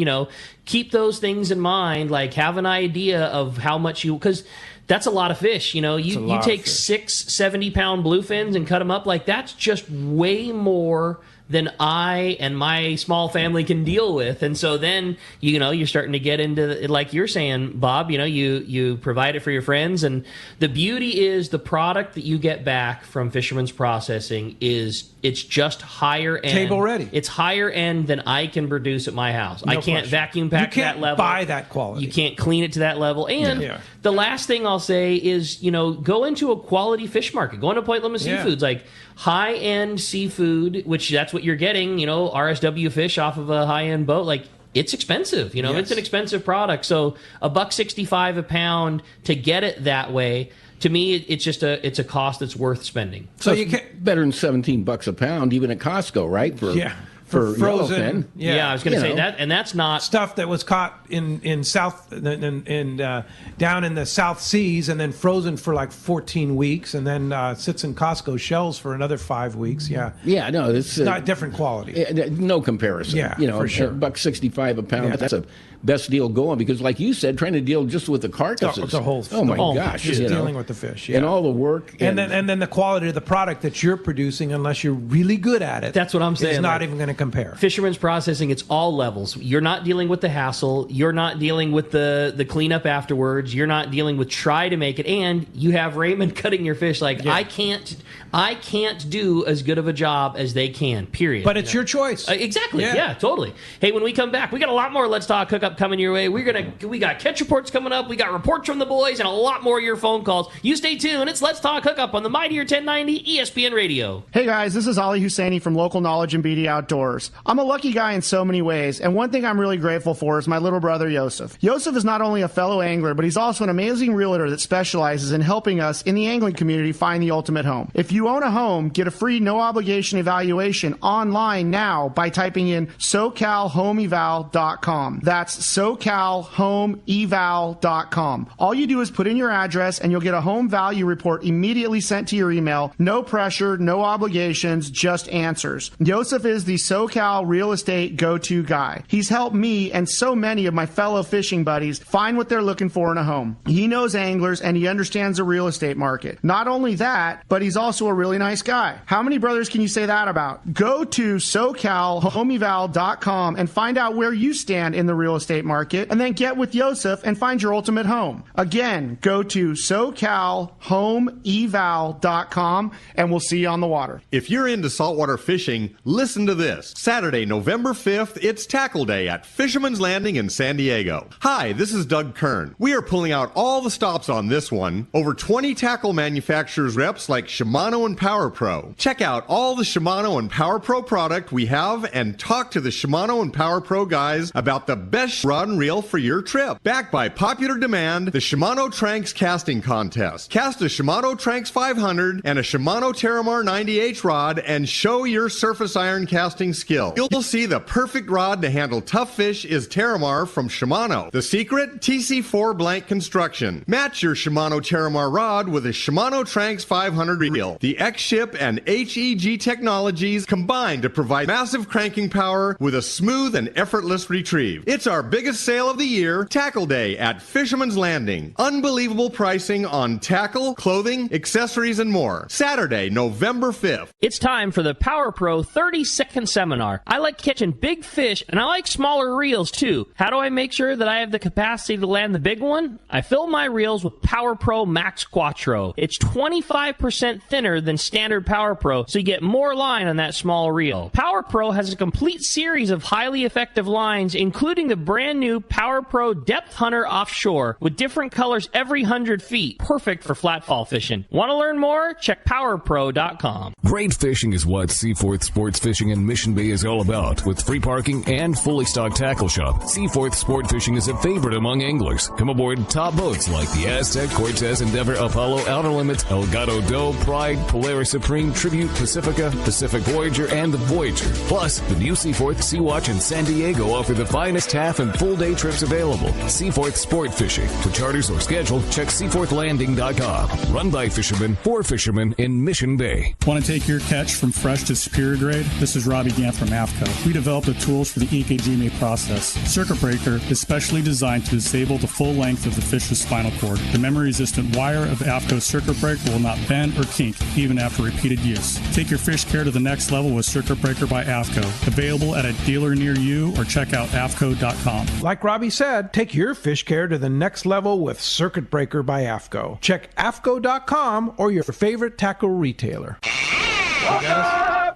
keep those things in mind. Like, have an idea of how much because that's a lot of fish. You take 6 70-pound bluefins and cut them up. Like, that's just way more than I and my small family can deal with. And so then, you're starting to get into, like you're saying, Bob, you provide it for your friends. And the beauty is the product that you get back from Fisherman's Processing it's just higher end. Table ready. It's higher end than I can produce at my house. I can't vacuum pack to that level. You can't buy that quality. You can't clean it to that level. And the last thing I'll say is, go into a quality fish market. Go into Point Loma Seafoods, like high-end seafood, which that's what you're getting, RSW fish off of a high-end boat. Like, it's expensive, it's an expensive product. So $1.65 a pound to get it that way, to me, it's a cost that's worth spending. So you get better than $17 a pound, even at Costco, right? For frozen. I was going to say that, and that's not stuff that was caught in South down in the South Seas and then frozen for like 14 weeks and then sits in Costco shelves for another 5 weeks. No, it's not different quality. No comparison. For sure. $1.65 a pound. That's a best deal going because, like you said, trying to deal just with the carcasses. The whole. Oh my gosh! Just dealing with the fish and all the work, and then the quality of the product that you're producing, unless you're really good at it. That's what I'm saying. It's not even going to compare. Fisherman's Processing, it's all levels. You're not dealing with the hassle. You're not dealing with the cleanup afterwards. You're not dealing with try to make it, and you have Raymond cutting your fish. I can't do as good of a job as they can. Period. But it's your choice. Exactly. Yeah, totally. Hey, when we come back, we got a lot more Let's Talk Hookup Hookup coming your way. We got catch reports coming up. We got reports from the boys and a lot more of your phone calls. You stay tuned. It's Let's Talk Hookup on the Mightier 1090 ESPN Radio. Hey guys, this is Ali Husseini from Local Knowledge and BD Outdoors. I'm a lucky guy in so many ways, and one thing I'm really grateful for is my little brother Yosef. Yosef is not only a fellow angler, but he's also an amazing realtor that specializes in helping us in the angling community find the ultimate home. If you own a home, get a free no-obligation evaluation online now by typing in SoCalHomeEval.com. That's SoCalHomeEval.com. All you do is put in your address and you'll get a home value report immediately sent to your email. No pressure, no obligations, just answers. Yosef is the SoCal real estate go-to guy. He's helped me and so many of my fellow fishing buddies find what they're looking for in a home. He knows anglers and he understands the real estate market. Not only that, but he's also a really nice guy. How many brothers can you say that about? Go to SoCalHomeEval.com and find out where you stand in the real estate market, and then get with Yosef and find your ultimate home. Again, go to SoCalHomeEval.com and we'll see you on the water. If you're into saltwater fishing, listen to this. Saturday, November 5th, it's Tackle Day at Fisherman's Landing in San Diego. Hi, this is Doug Kern. We are pulling out all the stops on this one. Over 20 tackle manufacturers reps like Shimano and Power Pro. Check out all the Shimano and Power Pro product we have and talk to the Shimano and Power Pro guys about the best rod and reel for your trip. Backed by popular demand, the Shimano Tranks Casting Contest. Cast a Shimano Tranks 500 and a Shimano Terramar 90H rod and show your surface iron casting skill. You'll see the perfect rod to handle tough fish is Terramar from Shimano. The secret? TC4 blank construction. Match your Shimano Terramar rod with a Shimano Tranks 500 reel. The X-Ship and HEG technologies combine to provide massive cranking power with a smooth and effortless retrieve. It's our biggest sale of the year, Tackle Day at Fisherman's Landing. Unbelievable pricing on tackle, clothing, accessories, and more. Saturday, November 5th. It's time for the Power Pro 30-second seminar. I like catching big fish, and I like smaller reels, too. How do I make sure that I have the capacity to land the big one? I fill my reels with Power Pro Max Quattro. It's 25% thinner than standard Power Pro, so you get more line on that small reel. Power Pro has a complete series of highly effective lines, including the brand new Power Pro Depth Hunter Offshore, with different colors every 100 feet. Perfect for flatfall fishing. Want to learn more? Check PowerPro.com. Great fishing is what Seaforth Sports Fishing in Mission Bay is all about. With free parking and fully stocked tackle shop, Seaforth Sport Fishing is a favorite among anglers. Come aboard top boats like the Aztec, Cortez, Endeavor, Apollo, Outer Limits, Elgato Doe, Pride, Polaris Supreme, Tribute, Pacifica, Pacific Voyager, and the Voyager. Plus, the new Seaforth Sea Watch in San Diego offer the finest half and full day trips available. Seaforth Sport Fishing. For charters or schedule, check seaforthlanding.com. Run by fishermen for fishermen in Mission Bay. Want to take your catch from fresh to superior grade? This is Robbie Gant from AFCO. We developed the tools for the EKGMA process. Circuit Breaker is specially designed to disable the full length of the fish's spinal cord. The memory-resistant wire of AFCO Circuit Breaker will not bend or kink even after repeated use. Take your fish care to the next level with Circuit Breaker by AFCO. Available at a dealer near you or check out AFCO.com. Like Robbie said, take your fish care to the next level with Circuit Breaker by AFCO. Check AFCO.com or your favorite tackle retailer.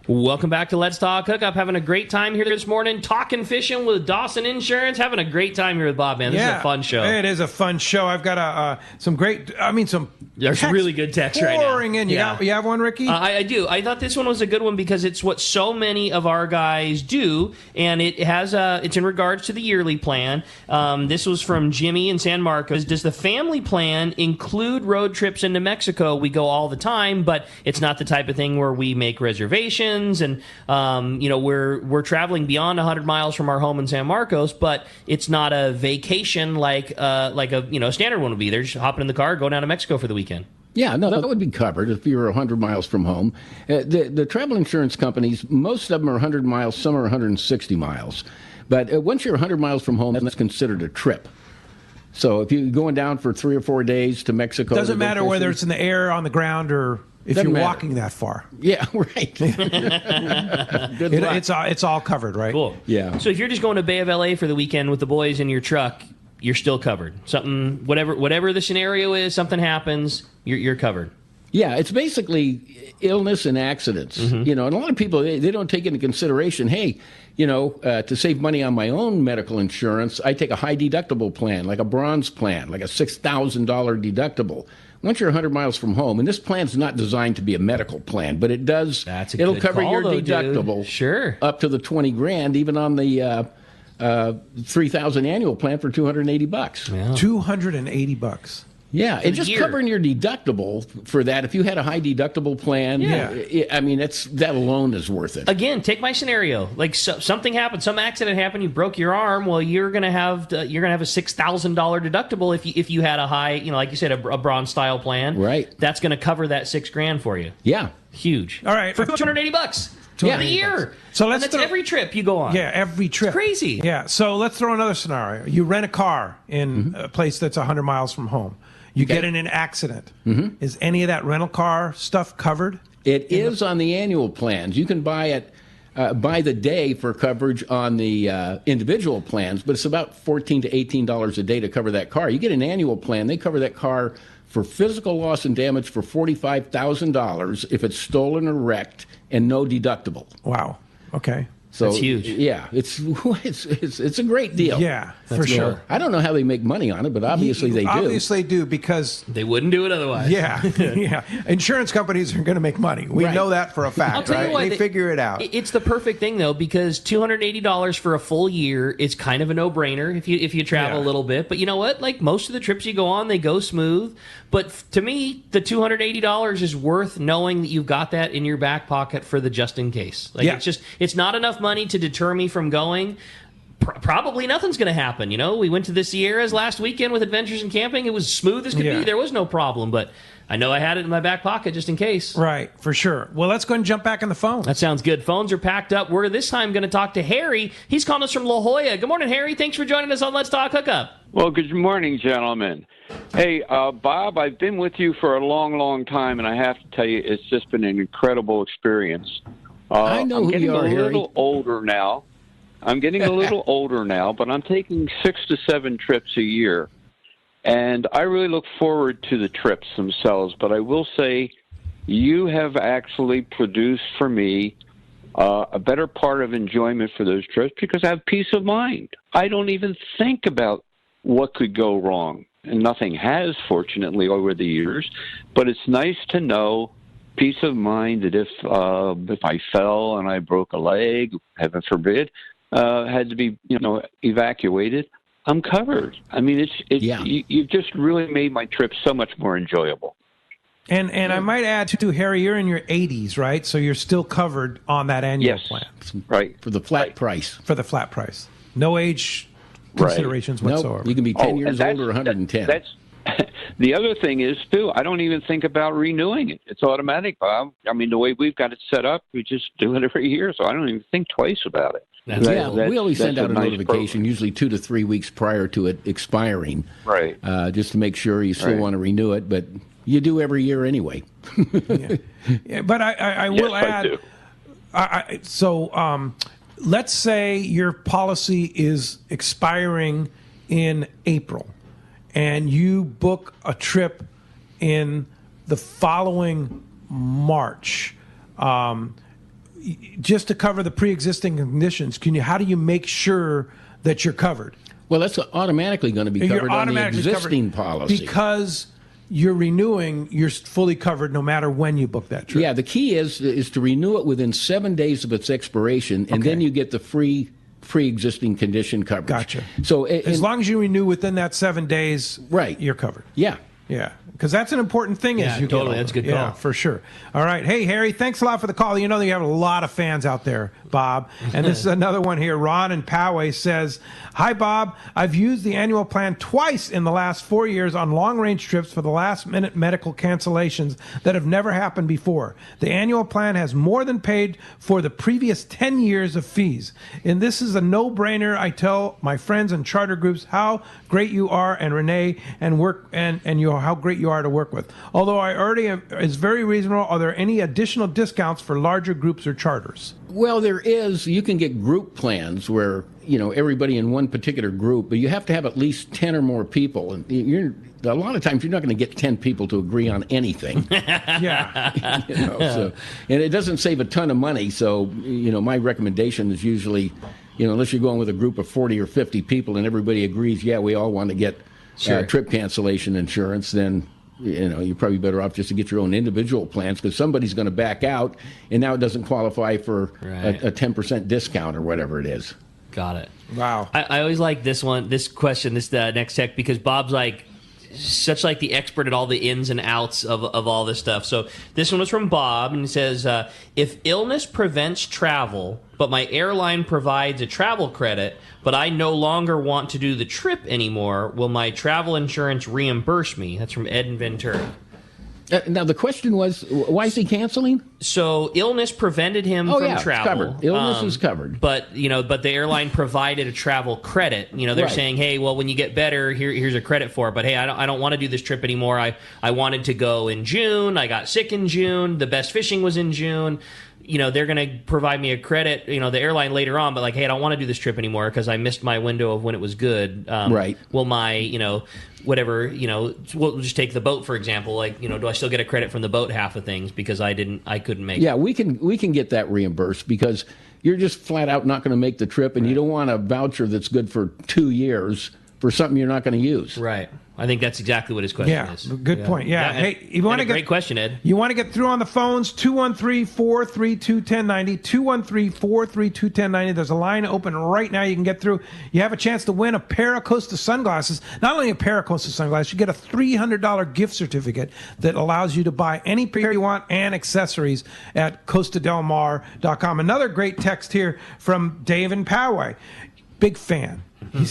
Welcome back to Let's Talk Hookup. Having a great time here this morning, talking fishing with Dawson Insurance. Having a great time here with Bob, man. This is a fun show. It is a fun show. I've got some there's really good text right now. Pouring in. You have one, Ricky? I do. I thought this one was a good one because it's what so many of our guys do, and it has it's in regards to the yearly plan. This was from Jimmy in San Marcos. Does the family plan include road trips into Mexico? We go all the time, but it's not the type of thing where we make reservations. And we're traveling beyond 100 miles from our home in San Marcos, but it's not a vacation like a standard one would be. They're just hopping in the car, going down to Mexico for the weekend. Yeah, no, that would be covered if you were 100 miles from home. The travel insurance companies, most of them are 100 miles, some are 160 miles. But once you're 100 miles from home, that's considered a trip. So if you're going down for 3 or 4 days to Mexico... Doesn't matter whether it's in the air, on the ground, or... If you're walking that far. Yeah, right. It's all covered, right? Cool. Yeah. So if you're just going to Bay of LA for the weekend with the boys in your truck, you're still covered. Whatever the scenario is, something happens, you're covered. Yeah, it's basically illness and accidents. And a lot of people, they don't take into consideration, hey, to save money on my own medical insurance, I take a high deductible plan, like a bronze plan, like a $6,000 deductible. Once you're 100 miles from home, and this plan's not designed to be a medical plan, but it does. It'll cover your deductible, sure, up to the $20,000, even on the $3,000 annual plan for $280. Yeah. $280. Yeah, and just covering your deductible for that. If you had a high deductible plan, I mean, that alone is worth it. Again, take my scenario. Like something happened, some accident happened, you broke your arm. Well, you're gonna have a $6,000 deductible if you had a high, like you said, a bronze style plan. Right. That's gonna cover that $6,000 for you. Yeah. Huge. All right, for $280. Yeah, a year. So that's every trip you go on. Yeah, every trip. It's crazy. Yeah. So let's throw another scenario. You rent a car in a place that's 100 miles from home. You get in an accident. Is any of that rental car stuff covered? It is on the annual plans. You can buy it by the day for coverage on the individual plans, but it's about $14 to $18 a day to cover that car. You get an annual plan. They cover that car for physical loss and damage for $45,000 if it's stolen or wrecked, and no deductible. Wow. Okay. So that's huge. Yeah, it's a great deal. Yeah, for sure. I don't know how they make money on it, but obviously they do. Obviously do, because they wouldn't do it otherwise. Yeah, yeah. Insurance companies are going to make money. We know that for a fact, right? They figure it out. It's the perfect thing though, because $280 for a full year is kind of a no-brainer if you travel a little bit. But you know what? Like most of the trips you go on, they go smooth. But to me, the $280 is worth knowing that you've got that in your back pocket for the just in case. Like it's not enough money to deter me from going. Probably nothing's going to happen. We went to the Sierras last weekend with Adventures in Camping. It was smooth as could be. There was no problem, but I know I had it in my back pocket just in case. Right, for sure. Well, let's go ahead and jump back on the phone. That sounds good. Phones are packed up. We're this time going to talk to Harry. He's calling us from La Jolla. Good morning, Harry. Thanks for joining us on Let's Talk Hookup. Well, good morning, gentlemen. Hey, Bob, I've been with you for a long, long time, and I have to tell you, it's just been an incredible experience. I know who you are, Harry. I'm getting a little older now, but I'm taking 6 to 7 trips a year. And I really look forward to the trips themselves. But I will say you have actually produced for me a better part of enjoyment for those trips because I have peace of mind. I don't even think about what could go wrong. And nothing has, fortunately, over the years. But it's nice to know, peace of mind, that if I fell and I broke a leg, heaven forbid, had to be evacuated, I'm covered. I mean, you've just really made my trip so much more enjoyable. And I might add too, Harry, you're in your 80s, right? So you're still covered on that annual plan. Right. For the flat price. For the flat price. No age considerations whatsoever. Nope. You can be 10 years old or 110. That's the other thing is, too, I don't even think about renewing it. It's automatic, Bob. I mean, the way we've got it set up, we just do it every year, so I don't even think twice about it. We always send out a notification usually 2 to 3 weeks prior to it expiring. Right. Just to make sure you still want to renew it, but you do every year anyway. But I will add, let's say your policy is expiring in April, and you book a trip in the following March, just to cover the pre-existing conditions. How do you make sure that you're covered? Well, that's automatically going to be covered on the existing policy. Because you're renewing, you're fully covered no matter when you book that trip. Yeah, the key is to renew it within 7 days of its expiration, and then you get the pre-existing condition coverage. Gotcha. So as long as you renew within that 7 days, you're covered. Yeah. Yeah, because that's an important thing as you get older. That's a good call. Yeah, for sure. All right. Hey, Harry, thanks a lot for the call. You know that you have a lot of fans out there, Bob. And this is another one here. Ron in Poway says, hi, Bob. I've used the annual plan twice in the last 4 years on long-range trips for the last-minute medical cancellations that have never happened before. The annual plan has more than paid for the previous 10 years of fees. And this is a no-brainer. I tell my friends and charter groups how great you are, and Renee, and your how great you are to work with. Although I already am, it's very reasonable. Are there any additional discounts for larger groups or charters? Well, there is. You can get group plans where, everybody in one particular group, but you have to have at least 10 or more people. And a lot of times you're not going to get 10 people to agree on anything. Yeah. And it doesn't save a ton of money. So, my recommendation is usually, unless you're going with a group of 40 or 50 people and everybody agrees, yeah, we all want to get trip cancellation insurance, then you're probably better off just to get your own individual plans, because somebody's going to back out, and now it doesn't qualify for a 10% discount or whatever it is. Got it. Wow. I always like this question, this next tech, because Bob's such the expert at all the ins and outs of all this stuff. So this one was from Bob, and it says, if illness prevents travel, but my airline provides a travel credit, but I no longer want to do the trip anymore, will my travel insurance reimburse me? That's from Ed in Ventura. Now, the question was, why is he canceling? So illness prevented him from travel. It's covered. Illness is covered. But the airline provided a travel credit. They're saying, hey, well, when you get better, here's a credit for it. But hey, I don't want to do this trip anymore. I wanted to go in June. I got sick in June. The best fishing was in June. They're going to provide me a credit, the airline later on, but hey, I don't want to do this trip anymore because I missed my window of when it was good. Will my, whatever, we'll just take the boat, for example, do I still get a credit from the boat half of things because I couldn't make it? Yeah, we can get that reimbursed because you're just flat out not going to make the trip, and you don't want a voucher that's good for 2 years for something you're not going to use. Right. I think that's exactly what his question is. Good point. Yeah. Hey, you want to great question, Ed. You want to get through on the phones? 213-432-1090. 213-432-1090. There's a line open right now. You can get through. You have a chance to win a pair of Costa sunglasses. Not only a pair of Costa sunglasses, you get a $300 gift certificate that allows you to buy any pair you want and accessories at costadelmar.com. Another great text here from Dave in Poway. Big fan. You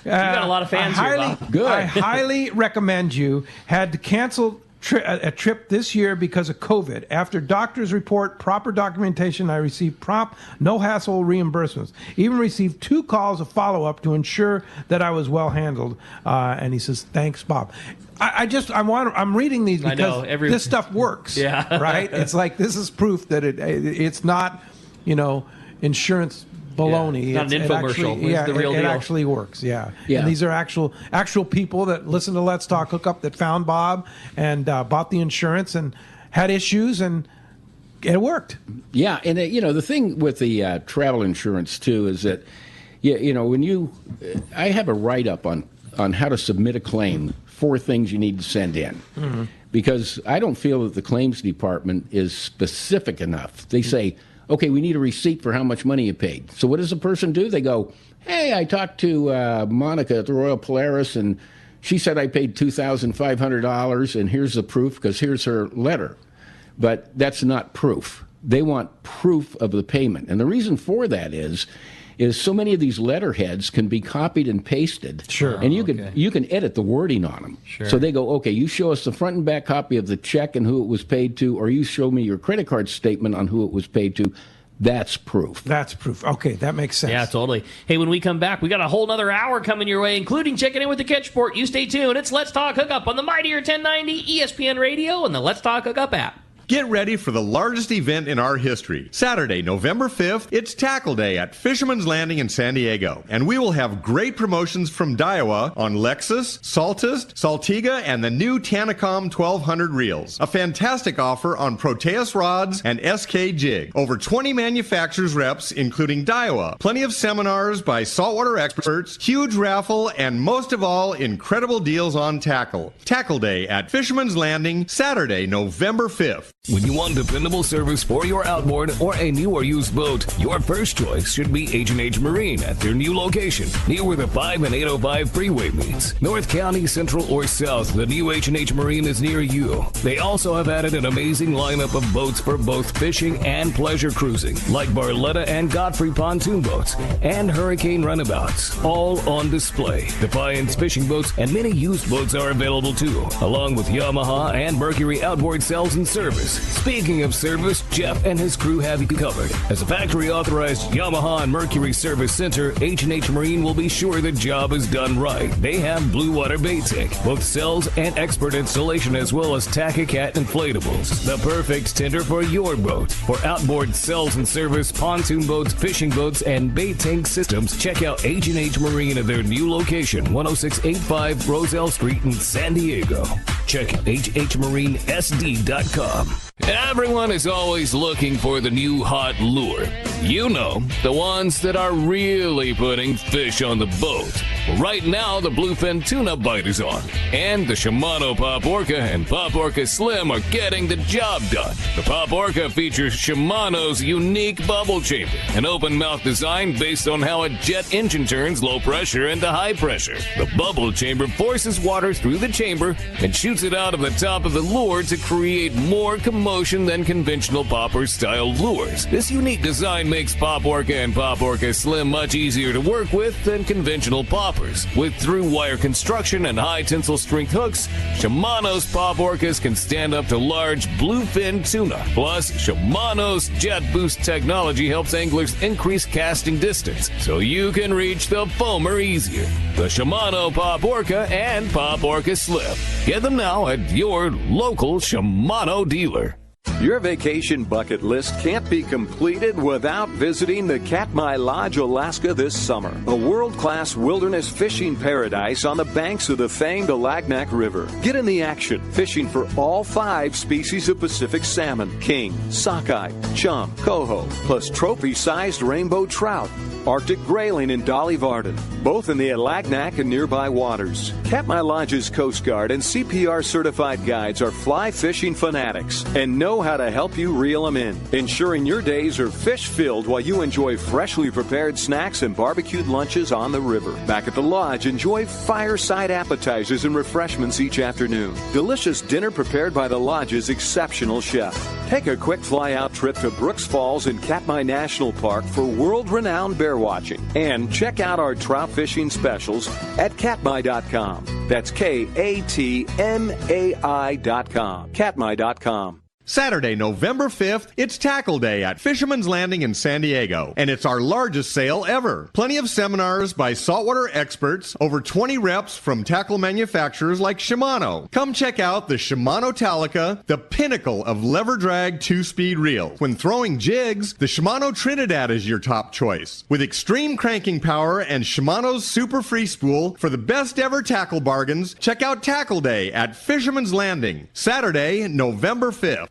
got a lot of fans here, Bob. Good. I highly recommend you. Had to cancel a trip this year because of COVID. After doctors report proper documentation, I received prompt, no-hassle reimbursements. Even received 2 calls of follow-up to ensure that I was well handled. And he says, thanks, Bob. I'm reading these because this stuff works. Yeah. Right? It's this is proof that it's not, insurance baloney. Yeah, not an infomercial. It's the real deal. It actually works. Yeah. Yeah. And these are actual people that listen to Let's Talk Hookup that found Bob and bought the insurance and had issues, and it worked. Yeah, and the thing with the travel insurance too is that I have a write-up on how to submit a claim, 4 things you need to send in. Mm-hmm. Because I don't feel that the claims department is specific enough. They say, okay, we need a receipt for how much money you paid. So what does a person do? They go, hey, I talked to Monica at the Royal Polaris, and she said I paid $2,500, and here's the proof because here's her letter. But that's not proof. They want proof of the payment. And the reason for that is so many of these letterheads can be copied and pasted. Sure. And you can edit the wording on them. Sure. So they go, okay, you show us the front and back copy of the check and who it was paid to, or you show me your credit card statement on who it was paid to. That's proof. That's proof. Okay, that makes sense. Yeah, totally. Hey, when we come back, we got a whole other hour coming your way, including checking in with the Catchport. You stay tuned. It's Let's Talk Hookup on the Mightier 1090 ESPN Radio and the Let's Talk Hookup app. Get ready for the largest event in our history. Saturday, November 5th, it's Tackle Day at Fisherman's Landing in San Diego. And we will have great promotions from Daiwa on Lexus, Saltist, Saltiga, and the new Tanacom 1200 reels. A fantastic offer on Proteus rods and SK Jig. Over 20 manufacturers reps, including Daiwa. Plenty of seminars by saltwater experts, huge raffle, and most of all, incredible deals on tackle. Tackle Day at Fisherman's Landing, Saturday, November 5th. When you want dependable service for your outboard or a new or used boat, your first choice should be H&H Marine at their new location, near where the 5 and 805 freeway meets. North County, Central, or South, the new H&H Marine is near you. They also have added an amazing lineup of boats for both fishing and pleasure cruising, like Barletta and Godfrey pontoon boats, and Hurricane runabouts, all on display. Defiance fishing boats and many used boats are available too, along with Yamaha and Mercury outboard sales and service. Speaking of service, Jeff and his crew have you covered. As a factory-authorized Yamaha and Mercury Service Center, H&H Marine will be sure the job is done right. They have Blue Water Bait Tank, both cells and expert installation, as well as Tack-A-Cat inflatables. The perfect tender for your boat. For outboard cells and service, pontoon boats, fishing boats, and bait tank systems, check out H&H Marine at their new location, 10685 Roselle Street in San Diego. Check out hhmarinesd.com. Everyone is always looking for the new hot lure. You know, the ones that are really putting fish on the boat. Right now, the bluefin tuna bite is on, and the Shimano Pop Orca and Pop Orca Slim are getting the job done. The Pop Orca features Shimano's unique bubble chamber, an open mouth design based on how a jet engine turns low pressure into high pressure. The bubble chamber forces water through the chamber and shoots it out of the top of the lure to create more commotion than conventional popper-style lures. This unique design makes Pop Orca and Pop Orca Slim much easier to work with than conventional poppers. With through-wire construction and high tensile strength hooks, Shimano's Pop Orcas can stand up to large bluefin tuna. Plus, Shimano's Jet Boost technology helps anglers increase casting distance, so you can reach the foamer easier. The Shimano Pop Orca and Pop Orca Slim. Get them now at your local Shimano dealer. Your vacation bucket list can't be completed without visiting the Katmai Lodge, Alaska this summer. A world-class wilderness fishing paradise on the banks of the famed Alagnak River. Get in the action, fishing for all 5 species of Pacific salmon, king, sockeye, chum, coho, plus trophy-sized rainbow trout, Arctic grayling, and Dolly Varden, both in the Alagnak and nearby waters. Katmai Lodge's Coast Guard and CPR-certified guides are fly fishing fanatics and know how to help you reel them in, ensuring your days are fish-filled while you enjoy freshly prepared snacks and barbecued lunches on the river. Back at the lodge, enjoy fireside appetizers and refreshments each afternoon. Delicious dinner prepared by the lodge's exceptional chef. Take a quick fly-out trip to Brooks Falls in Katmai National Park for world-renowned bear watching. And check out our trout fishing specials at katmai.com. That's KATMAI.com. Katmai.com. Saturday, November 5th, it's Tackle Day at Fisherman's Landing in San Diego, and it's our largest sale ever. Plenty of seminars by saltwater experts, over 20 reps from tackle manufacturers like Shimano. Come check out the Shimano Talica, the pinnacle of lever drag 2-speed reel. When throwing jigs, the Shimano Trinidad is your top choice. With extreme cranking power and Shimano's Super Free Spool for the best ever tackle bargains, check out Tackle Day at Fisherman's Landing, Saturday, November 5th.